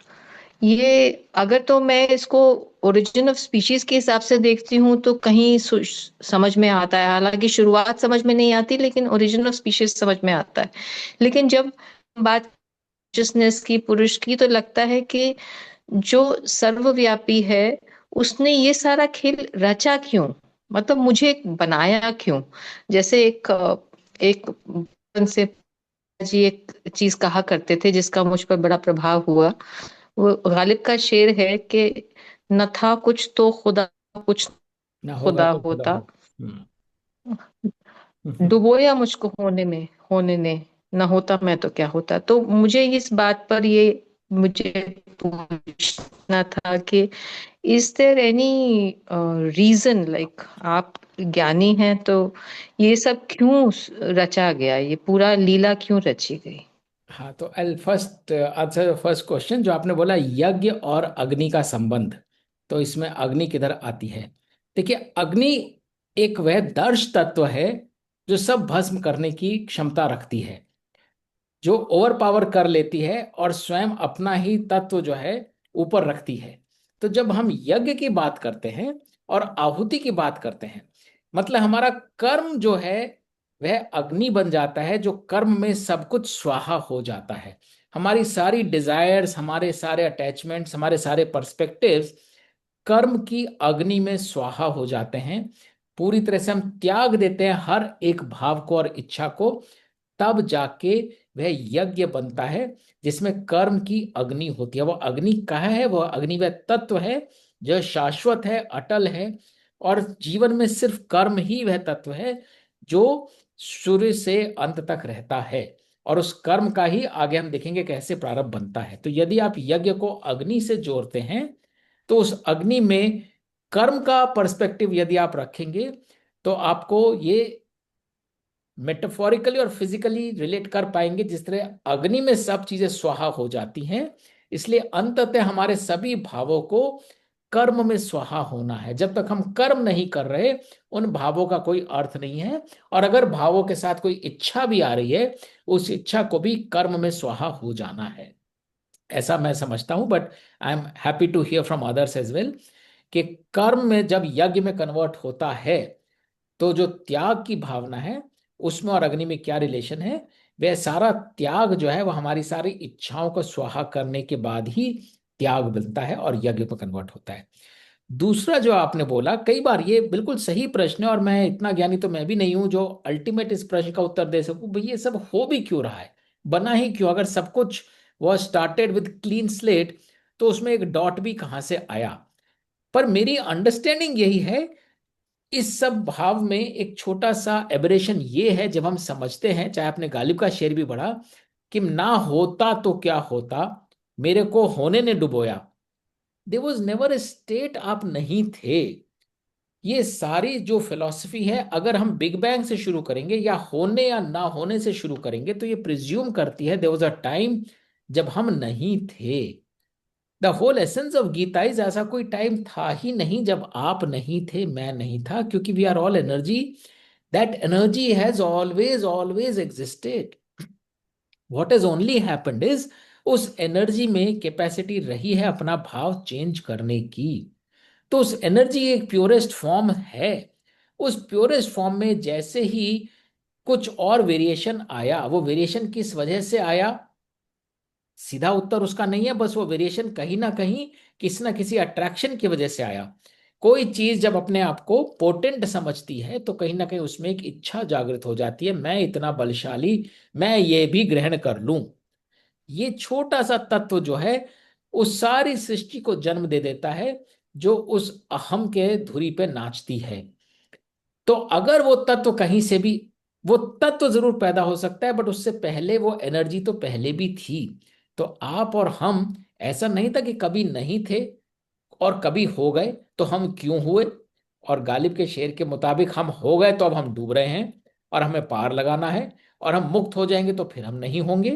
Speaker 5: ये अगर तो मैं इसको ओरिजिन ऑफ स्पीशीज के हिसाब से देखती हूँ तो कहीं समझ में आता है। हालांकि शुरुआत समझ में नहीं आती, लेकिन ओरिजिन ऑफ स्पीशीज समझ में आता है। लेकिन जब बात कॉन्शियसनेस की, पुरुष की, तो लगता है कि जो सर्वव्यापी है, उसने ये सारा खेल रचा क्यों, मतलब मुझे बनाया क्यों। जैसे एक एक बचपन से जी एक चीज कहा करते थे जिसका मुझ पर बड़ा प्रभाव हुआ। वो गालिब का शेर है कि न था कुछ तो खुदा कुछ
Speaker 1: ना होगा
Speaker 5: खुदा
Speaker 1: तो खुदा
Speaker 5: होता,
Speaker 1: हो। हम्म।
Speaker 5: डुबोया मुझको होने ने, न होता मैं तो क्या होता। तो मुझे इस बात पर ये मुझे पूछना था कि is there any reason, like आप ज्ञानी हैं तो ये सब क्यों रचा गया, ये पूरा लीला क्यों रची गई?
Speaker 1: हाँ, तो आई फर्स्ट आंसर फर्स्ट क्वेश्चन जो आपने बोला, यज्ञ और अग्नि का संबंध। तो इसमें अग्नि किधर आती है? देखिए, अग्नि एक वह दर्श तत्व है जो सब भस्म करने की क्षमता रखती है, जो ओवर पावर कर लेती है और स्वयं अपना ही तत्व जो है ऊपर रखती है। तो जब हम यज्ञ की बात करते हैं और आहुति की बात करते हैं, मतलब हमारा कर्म जो है वह अग्नि बन जाता है, जो कर्म में सब कुछ स्वाहा हो जाता है। हमारी सारी डिजायर्स, हमारे सारे अटैचमेंट्स, हमारे सारे पर्सपेक्टिव्स कर्म की अग्नि में स्वाहा हो जाते हैं। पूरी तरह से हम त्याग देते हैं हर एक भाव को और इच्छा को। तब जाके वह यज्ञ बनता है जिसमें कर्म की अग्नि होती है। वह अग्नि कहाँ है? वह अग्नि वह तत्व है जो शाश्वत है, अटल है, और जीवन में सिर्फ कर्म ही वह तत्व है जो शुरू से अंत तक रहता है। और उस कर्म का ही आगे हम देखेंगे कैसे प्रारब्ध बनता है। तो यदि आप यज्ञ को अग्नि से जोड़ते हैं तो उस अग्नि में कर्म का पर्सपेक्टिव यदि आप रखेंगे तो आपको ये मेटाफोरिकली और फिजिकली रिलेट कर पाएंगे। जिस तरह अग्नि में सब चीजें स्वाहा हो जाती हैं, इसलिए अंततः हमारे सभी भावों को कर्म में स्वाहा होना है। जब तक हम कर्म नहीं कर रहे, उन भावों का कोई अर्थ नहीं है। और अगर भावों के साथ कोई इच्छा भी आ रही है, उस इच्छा को भी कर्म में स्वाहा हो जाना है। ऐसा मैं समझता हूं, but I am happy to hear from others as well कि कर्म में जब यज्ञ में कन्वर्ट होता है तो जो त्याग की भावना है उसमें और अग्नि में क्या रिलेशन है? वह सारा त्याग जो है वह हमारी सारी इच्छाओं को स्वाहा करने के बाद ही त्याग बनता है और यज्ञ पर कन्वर्ट होता है। दूसरा जो आपने बोला, कई बार ये बिल्कुल सही प्रश्न है और मैं इतना ज्ञानी तो मैं भी नहीं हूं जो अल्टीमेट इस प्रश्न का उत्तर दे सकूं, भाई ये सब हो भी क्यों रहा है, बना ही क्यों? अगर सब कुछ was started with clean slate तो उसमें एक डॉट भी कहां से आया? पर मेरी अंडरस्टैंडिंग यही है, इस सब भाव में एक छोटा सा एबरेशन ये है, जब हम समझते हैं, चाहे आपने गालिब का शेर भी पढ़ा कि ना होता तो क्या होता, मेरे को होने ने डुबोया। There was never a state आप नहीं थे। ये सारी जो फिलॉसफी है, अगर हम बिग बैंग से शुरू करेंगे या होने या ना होने से शुरू करेंगे, तो ये प्रिज्यूम करती है देयर वाज अ टाइम जब हम नहीं थे। The whole essence of Gita is, ऐसा कोई टाइम था ही नहीं जब आप नहीं थे, मैं नहीं था, क्योंकि we are all energy. That energy has always always existed. What has only happened is, उस एनर्जी में कैपेसिटी रही है अपना भाव चेंज करने की। तो उस एनर्जी एक प्योरेस्ट फॉर्म है। उस प्योरेस्ट फॉर्म में जैसे ही कुछ और वेरिएशन आया, वो वेरिएशन किस वजह से आया? सीधा उत्तर उसका नहीं है, बस वो वेरिएशन कहीं ना किसी अट्रैक्शन की वजह से आया। कोई चीज जब अपने आप को पोटेंट समझती है तो कहीं ना कहीं उसमें एक इच्छा जागृत हो जाती है, मैं इतना बलशाली, मैं ये भी ग्रहण कर लूं। ये छोटा सा तत्व जो है उस सारी सृष्टि को जन्म दे देता है, जो उस अहम के धुरी पे नाचती है। तो अगर वो तत्व कहीं से भी, वो तत्व जरूर पैदा हो सकता है, बट उससे पहले वो एनर्जी तो पहले भी थी। तो आप और हम, ऐसा नहीं था कि कभी नहीं थे और कभी हो गए तो हम क्यों हुए। और गालिब के शेर के मुताबिक हम हो गए तो अब हम डूब रहे हैं और हमें पार लगाना है, और हम मुक्त हो जाएंगे तो फिर हम नहीं होंगे।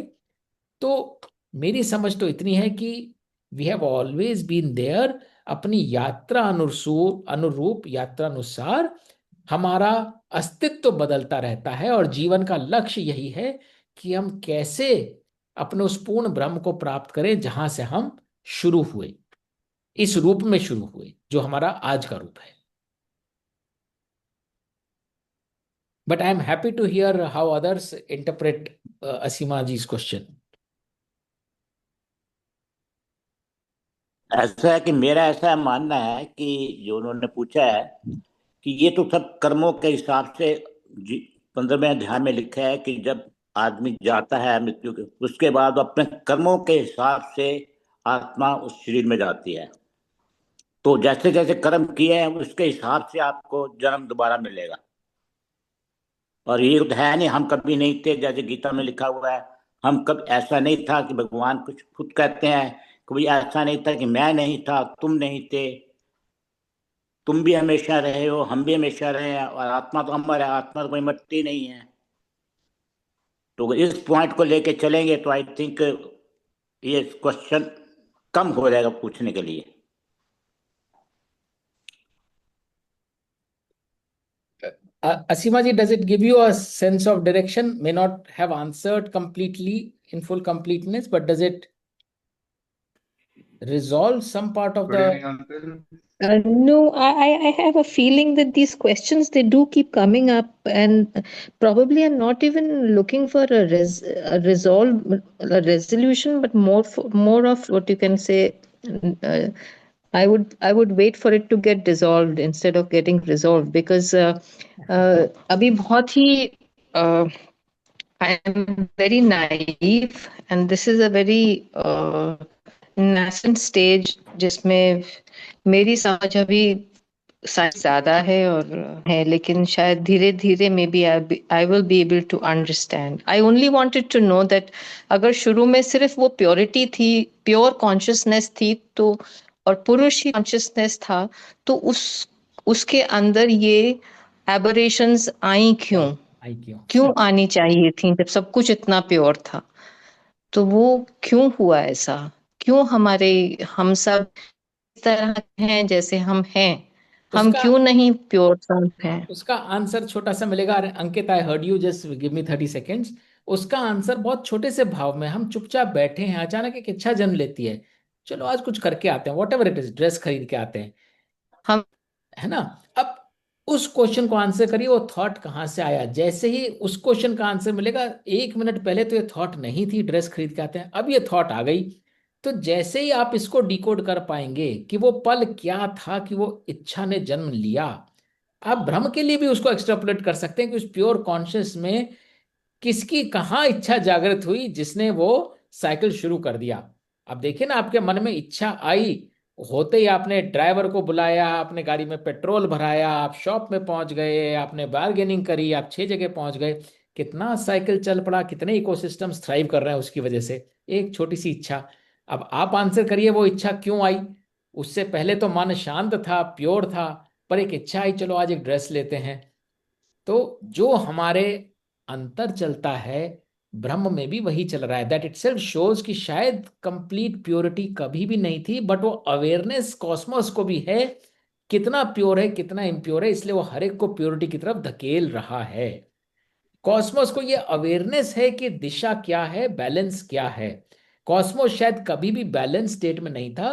Speaker 1: तो मेरी समझ तो इतनी है कि we have always been there. अपनी यात्रा अनुरूप यात्रा अनुसार हमारा अस्तित्व बदलता रहता है, और जीवन का लक्ष्य यही है कि हम कैसे अपने उस पूर्ण ब्रह्म को प्राप्त करें जहां से हम शुरू हुए, इस रूप में शुरू हुए जो हमारा आज का रूप है। But I am happy to hear how others interpret Aseema ji question.
Speaker 3: ऐसा है कि मेरा ऐसा मानना है कि जो उन्होंने पूछा है कि ये तो सब कर्मों के हिसाब से 15वें अध्याय में लिखा है कि जब आदमी जाता है मृत्यु के, उसके बाद वो अपने कर्मों के हिसाब से आत्मा उस शरीर में जाती है। तो जैसे जैसे कर्म किए हैं उसके हिसाब से आपको जन्म दोबारा मिलेगा। और ये तो है नहीं हम कभी नहीं थे, जैसे गीता में लिखा हुआ है, हम कब ऐसा नहीं था कि भगवान कुछ खुद कहते हैं कभी ऐसा नहीं था कि मैं नहीं था तुम नहीं थे, तुम भी हमेशा रहे हो हम भी हमेशा रहे हैं, और आत्मा तो अमर है, आत्मा तो कोई मरती नहीं है। तो इस पॉइंट को लेके चलेंगे तो आई थिंक ये क्वेश्चन कम हो जाएगा पूछने के लिए।
Speaker 1: Asima ji, does it give you a sense of direction? May not have answered completely in full completeness, but does it resolve some part of
Speaker 6: Good evening,
Speaker 1: the?
Speaker 6: uncle.
Speaker 5: No, I have a feeling that these questions, they do keep coming up, and probably I'm not even looking for a resolution, but more of what you can say. Uh, I would wait for it to get dissolved instead of getting resolved, because अभी बहुत ही I am very naive, and this is a very nascent stage जिसमें मेरी समझ अभी ज्यादा है और है, लेकिन शायद धीरे धीरे maybe I will be able to understand. I only wanted to know that अगर शुरू में सिर्फ वो प्योरिटी थी, प्योर कॉन्शियसनेस थी, तो और पुरुष ही कॉन्शियसनेस था, तो उसके अंदर ये एबरेशंस आई क्यों क्यों आनी चाहिए थी जब सब कुछ इतना प्योर था? तो वो क्यों हुआ ऐसा? क्यों हम सब इस तरह हैं जैसे हम हैं? हम क्यों नहीं प्योर हैं?
Speaker 1: उसका आंसर छोटा सा मिलेगा। Ankit, I heard you, just give me 30 seconds. उसका आंसर बहुत छोटे से भाव में, हम चुपचाप बैठे हैं, अचानक एक इच्छा जन्म लेती है, चलो आज कुछ करके आते हैं, what ever it is, dress खरीद के आते हैं,
Speaker 5: हम,
Speaker 1: है ना। अब उस क्वेश्चन को आंसर करिए, वो थॉट कहाँ से आया। जैसे ही उस क्वेश्चन का आंसर मिलेगा, 1 मिनट पहले तो ये थॉट नहीं थी, ड्रेस खरीद के आते हैं, अब ये थॉट आ गई। तो जैसे ही आप इसको डिकोड कर पाएंगे कि वो पल क्या था कि वो इच्छा ने जन्म लिया, आप भ्रम के लिए भी उसको एक्सट्रापोलेट कर सकते हैं कि उस प्योर कॉन्शियस में किसकी कहाँ इच्छा जागृत हुई जिसने वो साइकिल शुरू कर दिया। अब देखिए ना, आपके मन में इच्छा आई, होते ही आपने ड्राइवर को बुलाया, आपने गाड़ी में पेट्रोल भराया, आप शॉप में पहुंच गए, आपने बार्गेनिंग करी, आप 6 जगह पहुंच गए, कितना साइकिल चल पड़ा, कितने इकोसिस्टम्स थ्राइव कर रहे हैं उसकी वजह से, एक छोटी सी इच्छा। अब आप आंसर करिए वो इच्छा क्यों आई। उससे पहले तो मन शांत था, प्योर था, पर एक इच्छा आई, चलो आज एक ड्रेस लेते हैं। तो जो हमारे अंतर चलता है, ब्रह्म में भी वही चल रहा है। दैट इटसेल्फ शोज कि शायद कंप्लीट प्योरिटी कभी भी नहीं थी, बट वो अवेयरनेस कॉस्मोस को भी है, कितना प्योर है कितना इम्प्योर है, इसलिए वो हर एक को प्योरिटी की तरफ धकेल रहा है। कॉस्मोस को ये अवेयरनेस है कि दिशा क्या है, बैलेंस क्या है। कॉस्मोस शायद कभी भी बैलेंस स्टेट में नहीं था,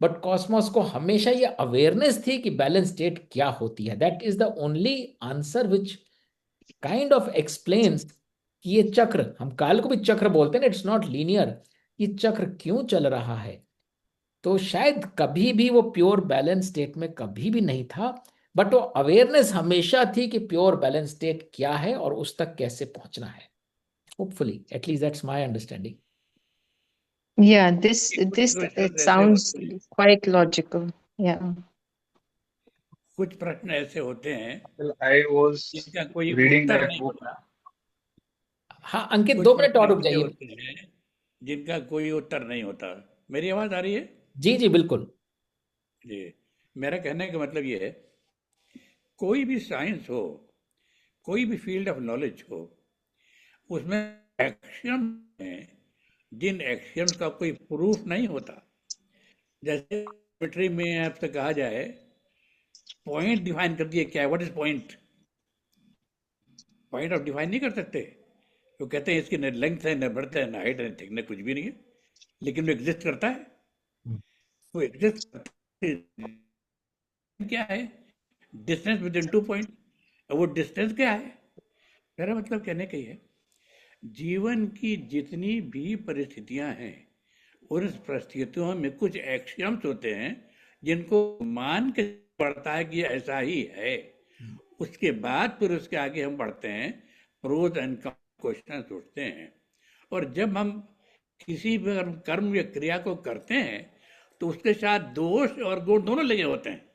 Speaker 1: बट कॉस्मोस को हमेशा ये अवेयरनेस थी कि बैलेंस स्टेट क्या होती है। That is the only answer which kind of explains कि ये चक्र, हम काल को भी चक्र बोलते हैं ना, इट्स नॉट लीनियर, ये चक्र क्यों चल रहा है। तो शायद कभी भी वो प्योर बैलेंस स्टेट में कभी भी नहीं था, बट वो अवेयरनेस हमेशा थी कि प्योर बैलेंस स्टेट क्या है और उस तक कैसे पहुंचना है। Hopefully, at least that's my understanding.
Speaker 5: Yeah, this it sounds quite logical. Yeah.
Speaker 6: कुछ प्रश्न ऐसे होते हैं
Speaker 7: Well, I was
Speaker 6: जिनका कोई
Speaker 7: reading
Speaker 6: उत्तर
Speaker 7: that
Speaker 6: नहीं
Speaker 7: book.
Speaker 6: होता।
Speaker 1: हाँ अंकित,
Speaker 6: कुछ
Speaker 1: 2 मिनट और रुक
Speaker 6: प्रश्न ऐसे
Speaker 1: जाइए।
Speaker 6: होते हैं जिनका कोई उत्तर नहीं होता। मेरी आवाज आ रही है?
Speaker 1: जी जी बिल्कुल।
Speaker 6: जी, मेरा कहने का मतलब ये है, कोई भी साइंस हो, कोई भी फील्ड ऑफ नॉलेज हो, उसमें एक्शियम है, जिन एक्शियम्स का कोई प्रूफ नहीं होता। जैसे ज्योमेट्री में आपसे कहा जाए पॉइंट डिफाइन कर दिए, क्या है, व्हाट इज पॉइंट? पॉइंट आप डिफाइन नहीं कर सकते। वो कहते हैं इसकी न लेंथ है, न ब्रेड्थ है, न हाइट है, न थिकनेस, कुछ भी नहीं है, लेकिन वो एग्जिस्ट करता है। वो एग्जिस्ट क्या है? Distance with in 2 point. वो डिस्टेंस क्या है? मेरा मतलब कहने का ही है, जीवन की जितनी भी परिस्थितियां हैं, उन परिस्थितियों में कुछ एक्शियम्स होते हैं जिनको मान के पड़ता है कि ऐसा ही है। उसके बाद फिर उसके आगे हम बढ़ते हैं प्रोज एंड क्वेश्चन उठते हैं। और जब हम किसी भी कर्म या क्रिया को करते हैं तो उसके साथ दोष और गुण दोनों लगे होते हैं।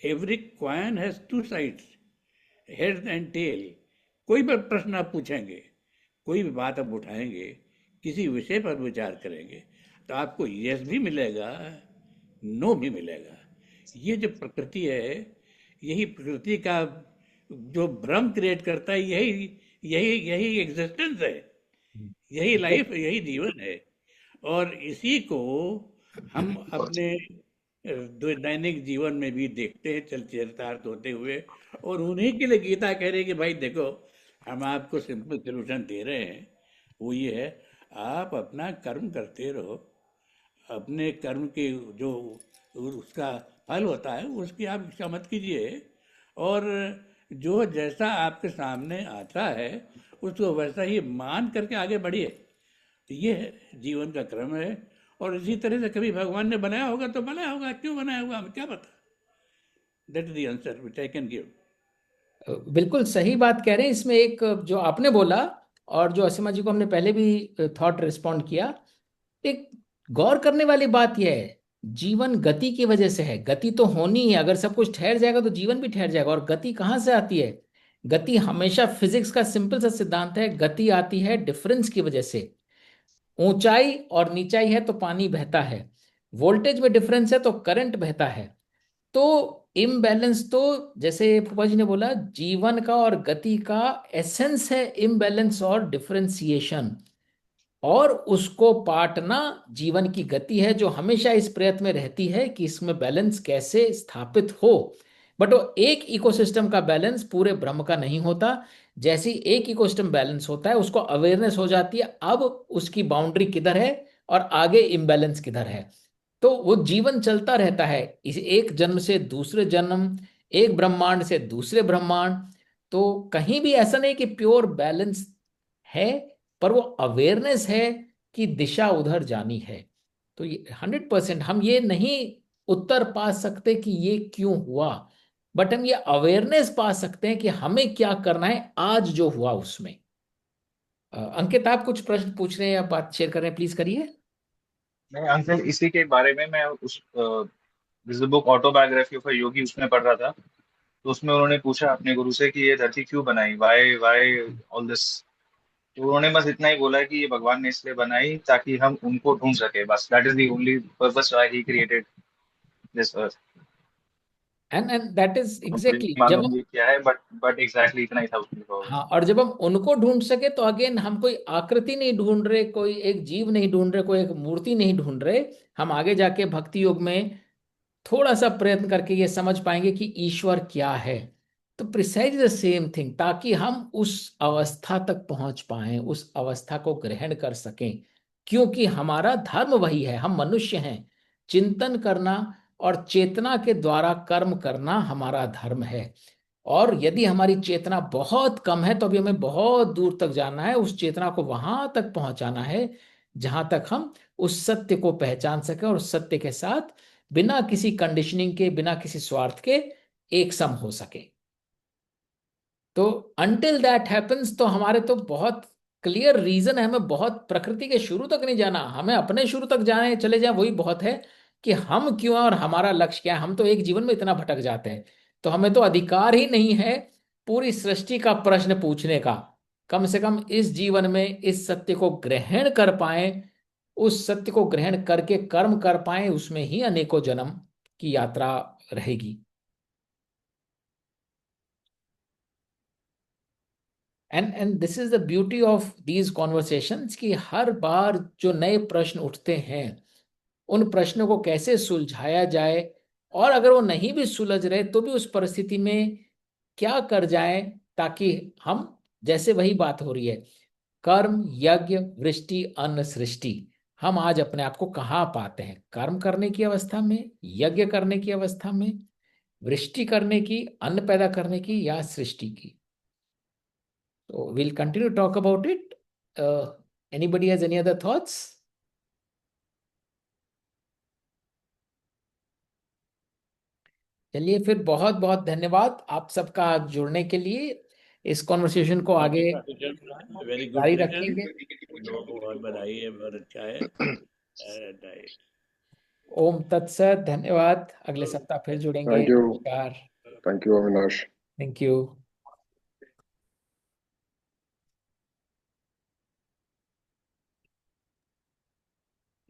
Speaker 6: Every coin has two sides, head and tail. कोई भी प्रश्न आप पूछेंगे, कोई भी बात आप उठाएंगे, किसी विषय पर विचार करेंगे, तो आपको यस भी मिलेगा, नो भी मिलेगा। ये जो प्रकृति है, यही प्रकृति का जो भ्रम क्रिएट करता है, यही यही यही एग्जिस्टेंस है, यही लाइफ है, यही जीवन है। और इसी को हम अपने दैनिक जीवन में भी देखते हैं चरितार्थ होते हुए। और उन्हीं के लिए गीता कह रही है कि भाई देखो, हम आपको सिंपल सोल्यूशन दे रहे हैं। वो ये है, आप अपना कर्म करते रहो, अपने कर्म के जो उसका फल होता है उसकी आप इच्छा मत कीजिए, और जो जैसा आपके सामने आता है उसको वैसा ही मान करके आगे बढ़िए। तो ये जीवन का क्रम है। और इसी तरह से कभी भगवान ने बनाया होगा तो बनाया होगा, क्यों बनाया होगा हमें क्या पता। That is the answer which I can give.
Speaker 1: बिल्कुल सही बात कह रहे हैं। इसमें एक जो आपने बोला और जो असीमा जी को हमने पहले भी थॉट रिस्पॉन्ड किया, एक गौर करने वाली बात यह है, जीवन गति की वजह से है। गति तो होनी है, अगर सब कुछ ठहर जाएगा तो जीवन भी ठहर जाएगा। और गति कहाँ से आती है? गति हमेशा, फिजिक्स का सिंपल सा सिद्धांत है, गति आती है डिफरेंस की वजह से। ऊंचाई और नीचाई है तो पानी बहता है, वोल्टेज में डिफरेंस है तो करंट बहता है। तो इम्बैलेंस तो, जैसे फूफा जी ने बोला, जीवन का और गति का एसेंस है इम्बैलेंस और डिफरेंशिएशन। और उसको पाटना जीवन की गति है, जो हमेशा इस प्रयत्न में रहती है कि इसमें बैलेंस कैसे स्थापित हो। बट वो एक इकोसिस्टम का बैलेंस पूरे ब्रह्म का नहीं होता। जैसे ही एक इकोसिस्टम बैलेंस होता है, उसको अवेयरनेस हो जाती है अब उसकी बाउंड्री किधर है और आगे इम्बैलेंस किधर है। तो वो जीवन चलता रहता है, इस एक जन्म से दूसरे जन्म, एक ब्रह्मांड से दूसरे ब्रह्मांड। तो कहीं भी ऐसा नहीं कि प्योर बैलेंस है, पर वो अवेयरनेस है कि दिशा उधर जानी है। तो ये 100% हम ये नहीं उत्तर पा सकते कि ये क्यों हुआ, बट हम ये अवेयरनेस पा सकते हैं कि हमें क्या करना है आज जो हुआ उसमें। अंकित, आप कुछ प्रश्न पूछ रहे हैं या बात शेयर कर रहे हैं, प्लीज करिए।
Speaker 7: नहीं अंकल, इसी के बारे में मैं उस this book Autobiography of a Yogi उसमें पढ़ रहा था। तो उसमें उन्होंने पूछा अपने गुरु से कि ये धरती क्यों बनाई, वाई वाई ऑल दिस। तो उन्होंने बस इतना ही बोला कि ये भगवान ने इसलिए बनाई ताकि हम उनको ढूंढ सके, बस that is the only purpose why he created this earth.
Speaker 1: And that is
Speaker 7: मुझे
Speaker 1: एग्जैक्टली,
Speaker 7: नहीं
Speaker 1: जब
Speaker 7: मालूम
Speaker 1: हम,
Speaker 7: ये क्या है, बट एग्जैक्टली इतना ही था उसमें लिखा हुआ।
Speaker 1: हाँ, और जब हम उनको ढूंढ सके तो अगेन हम कोई आकृति नहीं ढूंढ रहे, कोई एक जीव नहीं ढूंढ रहे, कोई एक मूर्ति नहीं ढूंढ रहे। हम आगे जाके भक्ति योग में थोड़ा सा प्रयत्न करके ये समझ पाएंगे कि ईश्वर क्या है। तो प्रिसाइज द सेम थिंग, ताकि हम उस अवस्था तक पहुंच पाए, उस अवस्था को ग्रहण कर सकें। क्योंकि हमारा धर्म वही है, हम मनुष्य हैं, चिंतन करना और चेतना के द्वारा कर्म करना हमारा धर्म है। और यदि हमारी चेतना बहुत कम है तो अभी हमें बहुत दूर तक जाना है, उस चेतना को वहां तक पहुंचाना है जहां तक हम उस सत्य को पहचान सके और उस सत्य के साथ बिना किसी कंडीशनिंग के, बिना किसी स्वार्थ के एक सम हो सके। तो अंटिल दैट हैपन्स, तो हमारे तो बहुत क्लियर रीजन है, हमें बहुत प्रकृति के शुरू तक नहीं जाना, हमें अपने शुरू तक जाने चले जाए वही बहुत है कि हम क्यों हैं और हमारा लक्ष्य क्या है। हम तो एक जीवन में इतना भटक जाते हैं, तो हमें तो अधिकार ही नहीं है पूरी सृष्टि का प्रश्न पूछने का। कम से कम इस जीवन में इस सत्य को ग्रहण कर पाए, उस सत्य को ग्रहण करके कर्म कर पाए, उसमें ही अनेकों जन्म की यात्रा रहेगी। And this is the beauty of these conversations कि हर बार जो नए प्रश्न उठते हैं, उन प्रश्नों को कैसे सुलझाया जाए, और अगर वो नहीं भी सुलझ रहे तो भी उस परिस्थिति में क्या कर जाए, ताकि हम, जैसे वही बात हो रही है, कर्म यज्ञ वृष्टि अन्न सृष्टि, हम आज अपने आप को कहाँ पाते हैं? कर्म करने की अवस्था में, यज्ञ करने की अवस्था में, वृष्टि करने की, अन्न पैदा करने की, या सृष्टि की? So we'll continue to talk about it. Anybody has any other thoughts? चलिए फिर, बहुत बहुत धन्यवाद आप सबका जुड़ने के लिए। इस कॉन्वर्सेशन को आगे
Speaker 6: वेरी गुड
Speaker 1: जारी
Speaker 6: सेशन,
Speaker 1: रखेंगे।
Speaker 6: बहुत बधाई है, बहुत अच्छा है। And
Speaker 1: ओम तत्सत, धन्यवाद। अगले सप्ताह फिर जुड़ेंगे।
Speaker 8: थैंक यू,
Speaker 1: नमस्कार।
Speaker 8: Thank you Avinash.
Speaker 1: Thank you.